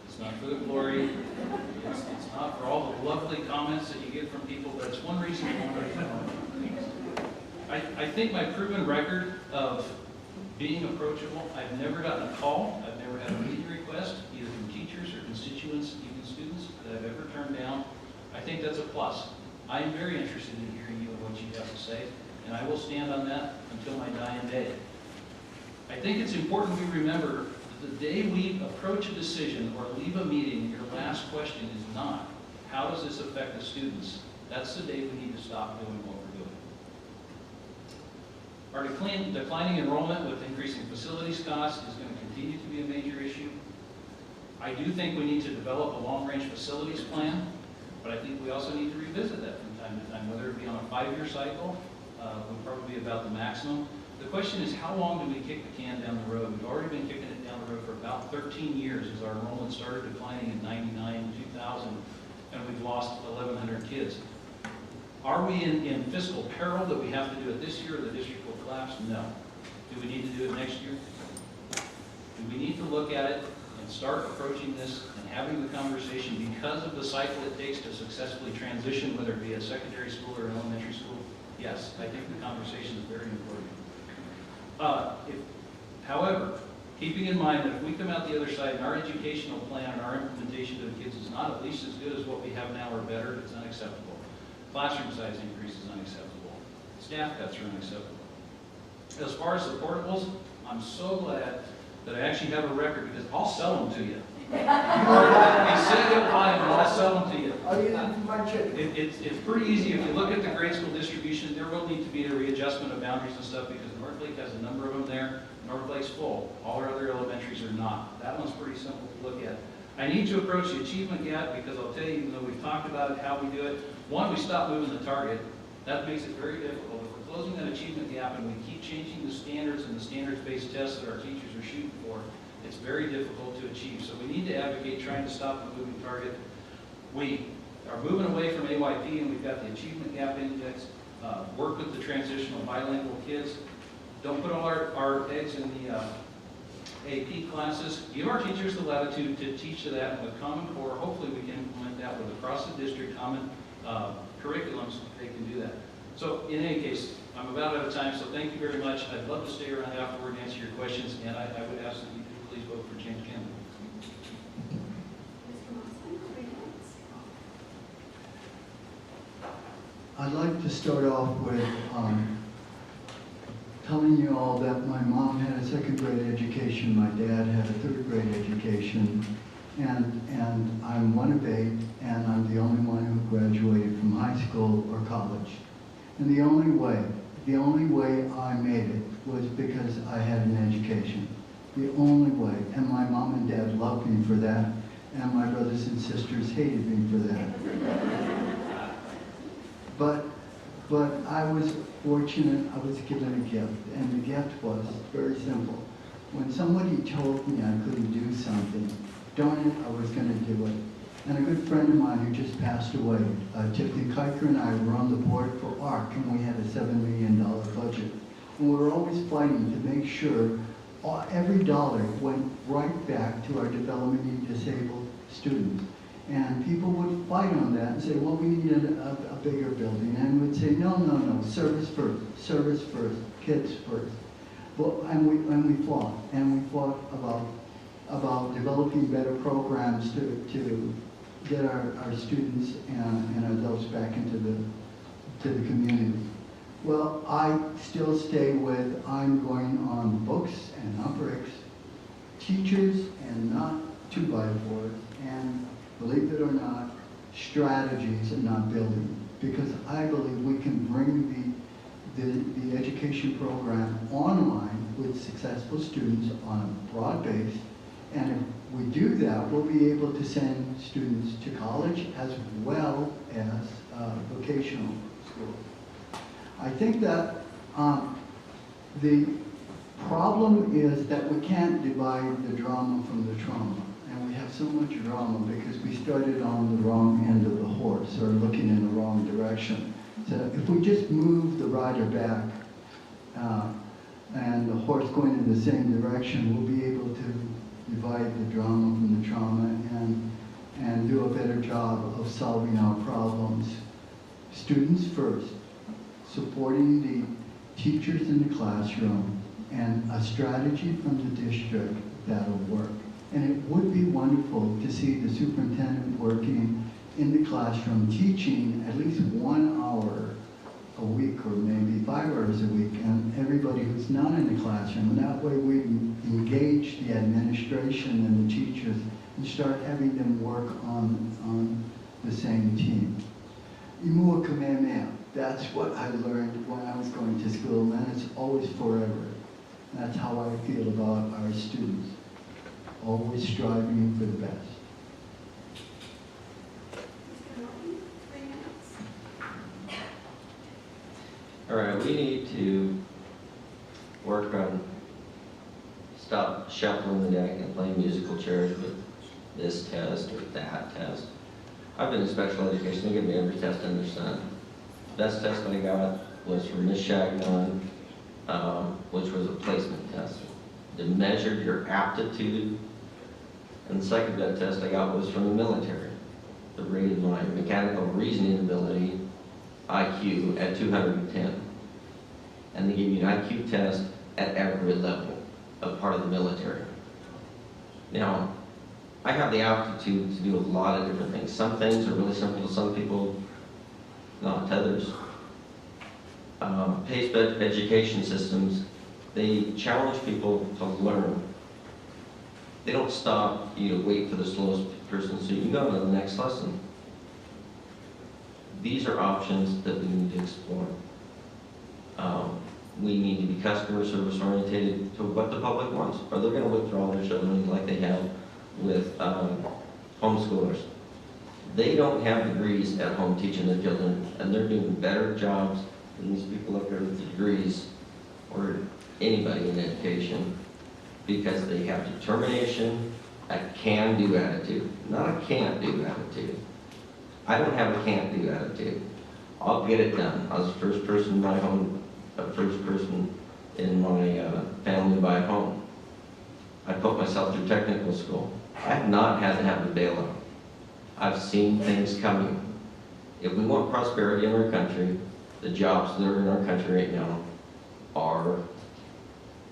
It's not for the glory. It's not for all the lovely comments that you get from people, but it's one reason and one reason only. I think my proven record of being approachable. I've never gotten a call, I've never had a meeting request, either from teachers or constituents, even students, that I've ever turned down. I think that's a plus. I am very interested in hearing you and what you have to say, and I will stand on that until my dying day. I think it's important we remember that the day we approach a decision or leave a meeting, your last question is not, how does this affect the students? That's the day we need to stop doing what we're doing. Our declining enrollment with increasing facilities costs is going to continue to be a major issue. I do think we need to develop a long-range facilities plan, but I think we also need to revisit that from time to time, whether it be on a 5-year cycle, would probably be about the maximum. The question is, how long do we kick the can down the road? We've already been kicking it down the road for about 13 years as our enrollment started declining in 99, 2000, and we've lost 1,100 kids. Are we in fiscal peril that we have to do it this year or the district will collapse? No. Do we need to do it next year? Do we need to look at it and start approaching this and having the conversation because of the cycle it takes to successfully transition, whether it be a secondary school or an elementary school? Yes, I think the conversation is very important. However, keeping in mind that if we come out the other side and our educational plan and our implementation to the kids is not at least as good as what we have now or better, it's unacceptable. Classroom size increase is unacceptable. Staff cuts are unacceptable. As far as the portables, I'm so glad that I actually have a record because I'll sell them to you. You said you'll buy them and I'll sell them to you. It's pretty easy. If you look at the grade school distribution, there will need to be a readjustment of boundaries and stuff because Northlake has a number of them there. Northlake's full. All our other elementaries are not. That one's pretty simple to look at. I need to approach the achievement gap because I'll tell you, even though we've talked about it, how we do it, one, we stop moving the target. That makes it very difficult. If we're closing that achievement gap and we keep changing the standards and the standards-based tests that our teachers are shooting for, it's very difficult to achieve. So we need to advocate trying to stop the moving target. We are moving away from AYP and we've got the achievement gap index, work with the transitional bilingual kids. Don't put all our eggs in the AP classes. Give our teachers the latitude to teach to that, and with Common Core, hopefully we can implement that with across the district common curriculums, they can do that. So in any case, I'm about out of time, so thank you very much. I'd love to stay around afterward and answer your questions, and I would ask that you please vote for James Campbell. I'd like to start off with telling you all that my mom had a second grade education, my dad had a third grade education, and I'm one of 8, and I'm the only one who graduated from high school or college. And the only way I made it was because I had an education. The only way. And my mom and dad loved me for that, and my brothers and sisters hated me for that. But I was fortunate, I was given a gift, and the gift was very simple. When somebody told me I couldn't do something, darn it, I was going to do it. And a good friend of mine who just passed away, Tiffany Kiker, and I were on the board for ARC, and we had a $7 million budget. And we were always fighting to make sure every dollar went right back to our developmentally disabled students. And people would fight on that and say, well, we need a bigger building. And we'd say, no, service first, kids first. Well, and we fought about developing better programs to get our students and adults back into the community. Well, I still stay with, I'm going on books and not bricks, teachers and not 2x4s, and believe it or not, strategies and not building. Because I believe we can bring the education program online with successful students on a broad base. And if we do that, we'll be able to send students to college as well as vocational schools. I think that the problem is that we can't divide the drama from the trauma. And we have so much drama because we started on the wrong end of the horse or looking in the wrong direction. So if we just move the rider back and the horse going in the same direction, we'll be able to divide the drama from the trauma and do a better job of solving our problems. Students first, supporting the teachers in the classroom, and a strategy from the district that'll work. And it would be wonderful to see the superintendent working in the classroom, teaching at least 1 hour a week or maybe 5 hours a week, and everybody who's not in the classroom. And that way we engage the administration and the teachers and start having them work on the same team. Imua Kamehameha, that's what I learned when I was going to school, and it's always forever. That's how I feel about our students, always striving for the best. All right, we need to work on stop shuffling the deck and playing musical chairs with this test or that test. I've been in special education. They give me every test under the sun. Best test that I got was from Miss Shagnon, which was a placement test. It measured your aptitude. And the second best test I got was from the military. The rated my mechanical reasoning ability, IQ, at 210. And they give you an IQ test at every level of part of the military. Now, I have the aptitude to do a lot of different things. Some things are really simple to some people, not to others. Pace-based education systems, they challenge people to learn. They don't stop you to wait for the slowest person so you can go to the next lesson. These are options that we need to explore. We need to be customer service oriented to what the public wants. Are they going to withdraw their children like they have with homeschoolers? They don't have degrees at home teaching their children, and they're doing better jobs than these people up there with degrees or anybody in education because they have determination, a can-do attitude, not a can't-do attitude. I don't have a can't-do attitude. I'll get it done. I was the first person in my home, the first person in my family to buy a home. I put myself through technical school. I have not had to have a bailout. I've seen things coming. If we want prosperity in our country, the jobs that are in our country right now are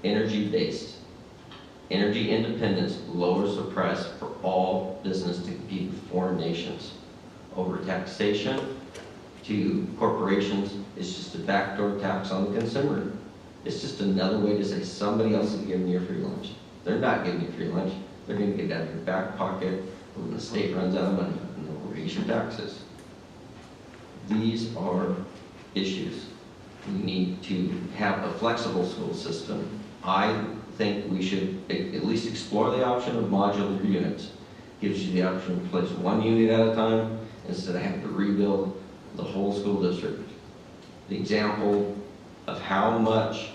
energy-based. Energy independence lowers the price for all business to compete with foreign nations. Over taxation to corporations is just a backdoor tax on the consumer. It's just another way to say somebody else is giving you a free lunch. They're not giving you free lunch. They're going to get out of your back pocket when the state runs out of money and they'll raise your taxes. These are issues. We need to have a flexible school system. I think we should at least explore the option of modular units. Gives you the option to place one unit at a time instead of having to rebuild the whole school district. The example of how much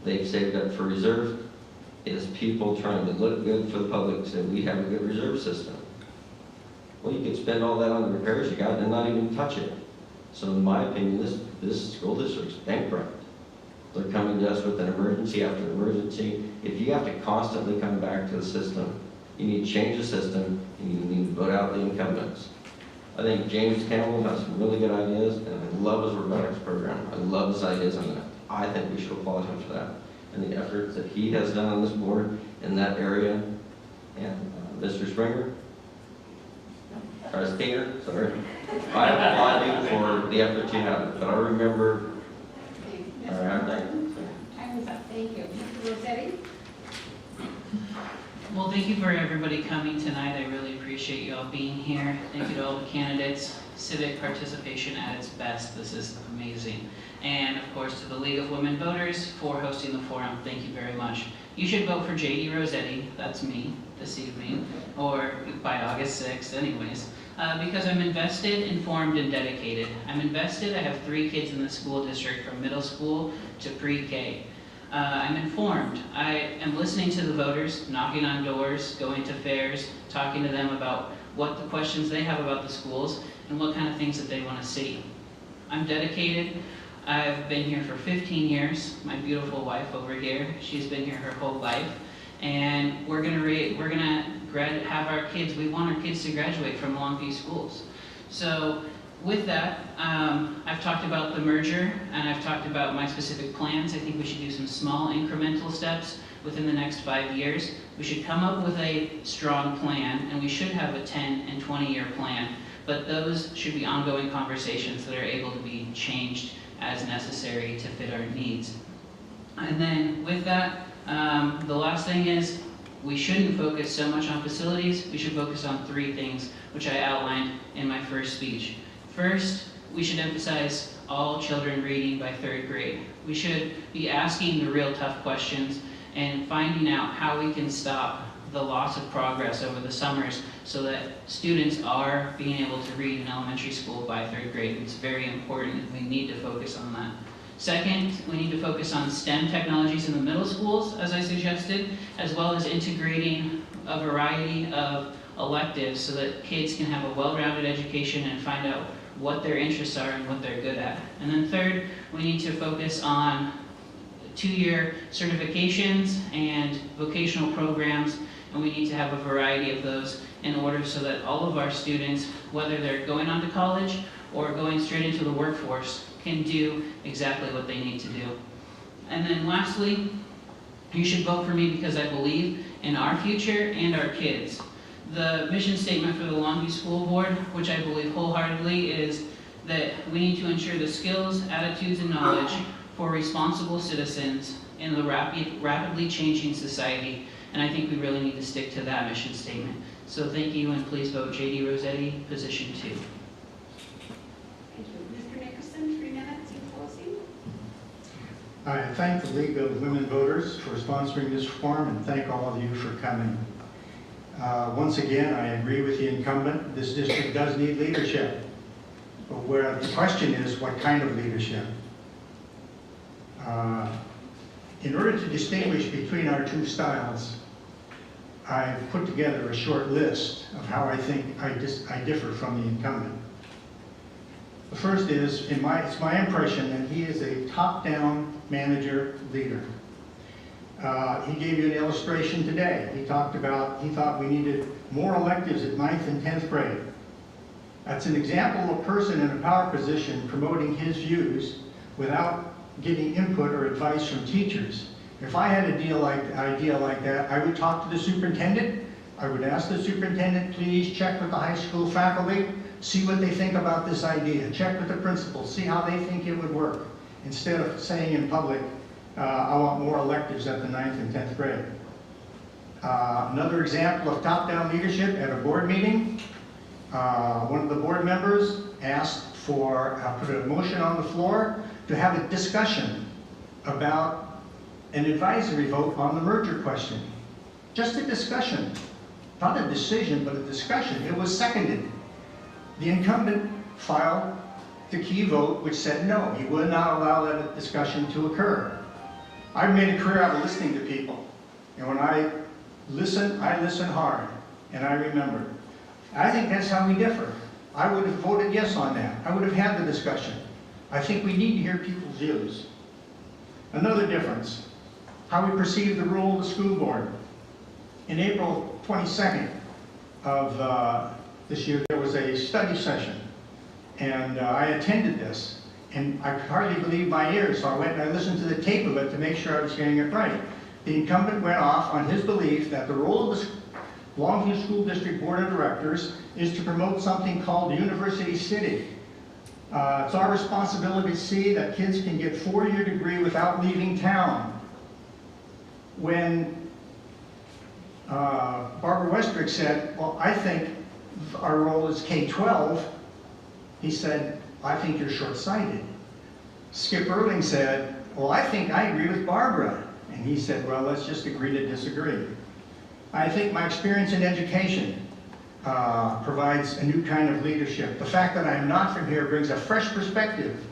they've saved up for reserve is people trying to look good for the public and say, we have a good reserve system. Well, you could spend all that on the repairs you got and not even touch it. So in my opinion, this school district's bankrupt. They're coming to us with an emergency after emergency. If you have to constantly come back to the system, you need to change the system and you need to vote out the incumbents. I think James Campbell has some really good ideas, and I love his robotics program. I love his ideas on that. I think we should applaud him for that. And the efforts that he has done on this board in that area. And Mr. Springer, or Skinner, sorry. I applaud you for the effort you have, but I remember. All right, Time is up, thank you. Mr. Rossetti? Well, thank you for everybody coming tonight. I really appreciate you all being here. Thank you to all the candidates. Civic participation at its best. This is amazing. And of course to the League of Women Voters for hosting the forum. Thank you very much. You should vote for J.D. Rossetti, that's me this evening, or by August 6th anyways, because I'm invested, informed, and dedicated. I'm invested. I have 3 kids in the school district from middle school to pre-K. I'm informed. I am listening to the voters, knocking on doors, going to fairs, talking to them about what the questions they have about the schools and what kind of things that they want to see. I'm dedicated. I've been here for 15 years. My beautiful wife over here, she's been here her whole life. And we're gonna have our kids, we want our kids to graduate from Longview schools. So with that, I've talked about the merger and I've talked about my specific plans. I think we should do some small incremental steps within the next 5 years. We should come up with a strong plan, and we should have a 10 and 20-year plan, but those should be ongoing conversations that are able to be changed as necessary to fit our needs. And then with that, the last thing is we shouldn't focus so much on facilities. We should focus on 3 things, which I outlined in my first speech. First, we should emphasize all children reading by 3rd grade. We should be asking the real tough questions and finding out how we can stop the loss of progress over the summers so that students are being able to read in elementary school by 3rd grade. It's very important, and we need to focus on that. Second, we need to focus on STEM technologies in the middle schools, as I suggested, as well as integrating a variety of electives so that kids can have a well-rounded education and find out what their interests are and what they're good at. And then third, we need to focus on 2-year certifications and vocational programs, and we need to have a variety of those in order so that all of our students, whether they're going on to college or going straight into the workforce, can do exactly what they need to do. And then lastly, you should vote for me because I believe in our future and our kids. The mission statement for the Longview School Board, which I believe wholeheartedly, is that we need to ensure the skills, attitudes, and knowledge for responsible citizens in the rapidly changing society. And I think we really need to stick to that mission statement. So thank you, and please vote J.D. Rossetti, position 2. Thank you. Mr. Nickerson, 3 minutes in closing. I thank the League of Women Voters for sponsoring this forum, and thank all of you for coming. Once again, I agree with the incumbent. This district does need leadership. But where the question is, what kind of leadership? In order to distinguish between our 2 styles, I've put together a short list of how I think I differ from the incumbent. The first is, it's my impression that he is a top-down manager leader. He gave you an illustration today. He talked about, he thought we needed more electives at 9th and 10th grade. That's an example of a person in a power position promoting his views without getting input or advice from teachers. If I had an idea like that, I would talk to the superintendent. I would ask the superintendent, please check with the high school faculty, see what they think about this idea. Check with the principals, see how they think it would work. Instead of saying in public, I want more electives at the 9th and 10th grade. Another example of top-down leadership at a board meeting, one of the board members asked for, put a motion on the floor to have a discussion about an advisory vote on the merger question. Just a discussion. Not a decision, but a discussion. It was seconded. The incumbent filed the key vote, which said no. He would not allow that discussion to occur. I've made a career out of listening to people. And when I listen hard, and I remember. I think that's how we differ. I would have voted yes on that. I would have had the discussion. I think we need to hear people's views. Another difference, how we perceive the role of the school board. In April 22nd of this year, there was a study session, and I attended this, and I could hardly believe my ears, so I went and I listened to the tape of it to make sure I was hearing it right. The incumbent went off on his belief that the role of the Longview School District Board of Directors is to promote something called University City. It's our responsibility to see that kids can get a 4-year degree without leaving town. When Barbara Westrick said, well, I think our role is K-12, he said, I think you're short-sighted. Skip Erling said, well, I agree with Barbara. And he said, well, let's just agree to disagree. I think my experience in education provides a new kind of leadership. The fact that I'm not from here brings a fresh perspective.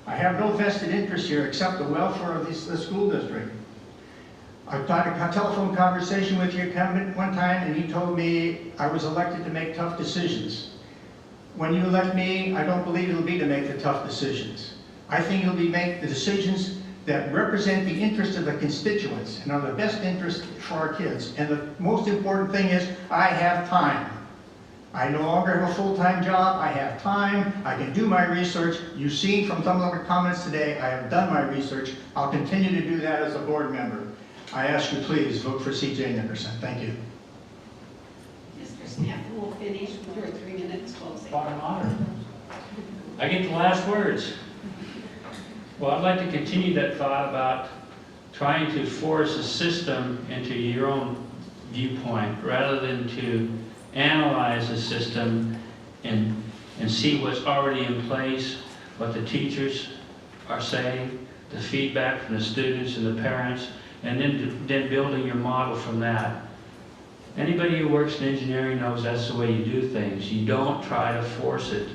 I have no vested interest here except the welfare of the school district. I've had a telephone conversation with your incumbent one time, and he told me I was elected to make tough decisions. When you elect me, I don't believe it'll be to make the tough decisions. I think it'll be make the decisions that represent the interest of the constituents and are the best interest for our kids. And the most important thing is, I have time. I no longer have a full-time job. I have time. I can do my research. You've seen from some of the comments today, I have done my research. I'll continue to do that as a board member. I ask you, please vote for C.J. Nickerson. Thank you. Mr. Stanton will finish with your 3 minutes closing. Bottom honor. I get the last words. Well, I'd like to continue that thought about trying to force a system into your own viewpoint rather than to analyze the system and see what's already in place, what the teachers are saying, the feedback from the students and the parents, and then building your model from that. Anybody who works in engineering knows that's the way you do things. You don't try to force it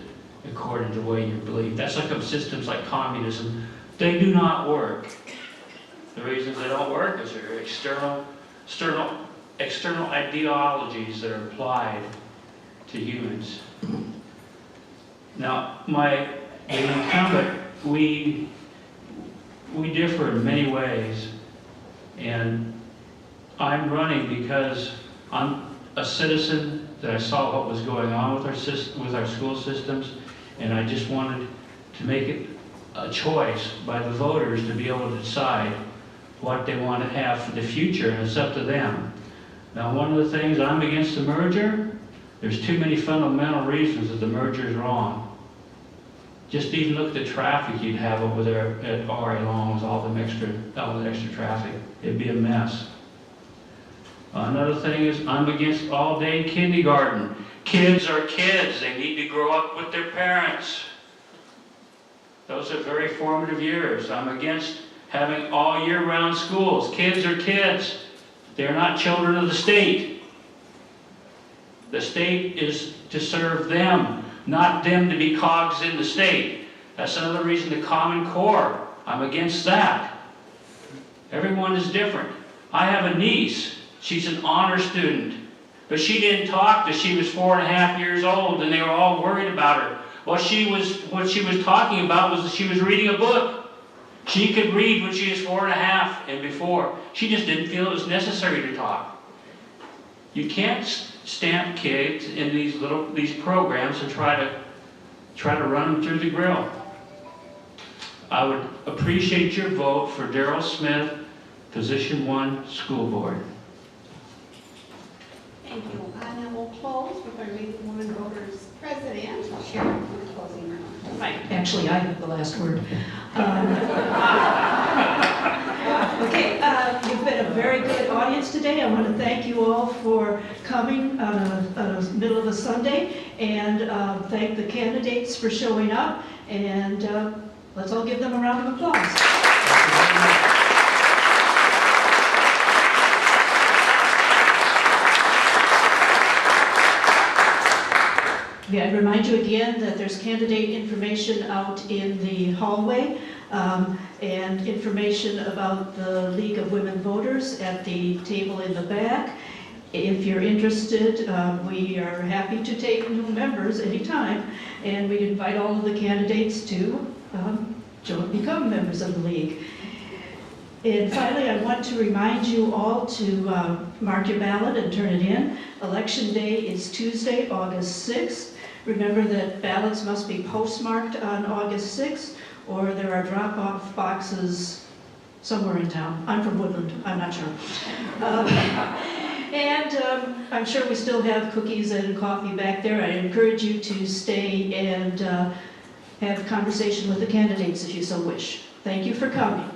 according to the way you believe. That's like systems like communism. They do not work. The reasons they don't work is there are external ideologies that are applied to humans. Now, the incumbent, we differ in many ways, and I'm running because I'm a citizen that I saw what was going on with our school systems, and I just wanted to make it a choice by the voters to be able to decide what they want to have for the future, and it's up to them. Now, one of the things, I'm against the merger. There's too many fundamental reasons that the merger is wrong. Just even look at the traffic you'd have over there at RA Long with all the extra traffic. It'd be a mess. Another thing is, I'm against all-day kindergarten. Kids are kids. They need to grow up with their parents. Those are very formative years. I'm against having all year-round schools. Kids are kids. They're not children of the state. The state is to serve them, not them to be cogs in the state. That's another reason the Common Core. I'm against that. Everyone is different. I have a niece. She's an honor student. But she didn't talk till she was 4.5 years old, and they were all worried about her. What she was talking about was that she was reading a book. She could read when she was 4.5 and before. She just didn't feel it was necessary to talk. You can't stamp kids in these programs and try to run them through the grill. I would appreciate your vote for Darrell Smith, Position 1 School Board. Thank you. And then we'll close with our League of Women Voters President, Sharon, for the closing remarks. Right, actually, I have the last word. Okay, you've been a very good audience today. I want to thank you all for coming on the middle of a Sunday, and thank the candidates for showing up, and let's all give them a round of applause. Yeah, I'd remind you again that there's candidate information out in the hallway and information about the League of Women Voters at the table in the back. If you're interested, we are happy to take new members anytime, and we'd invite all of the candidates to become members of the League. And finally, I want to remind you all to mark your ballot and turn it in. Election day is Tuesday, August 6th. Remember that ballots must be postmarked on August 6th, or there are drop-off boxes somewhere in town. I'm from Woodland, I'm not sure. I'm sure we still have cookies and coffee back there. I encourage you to stay and have a conversation with the candidates if you so wish. Thank you for coming.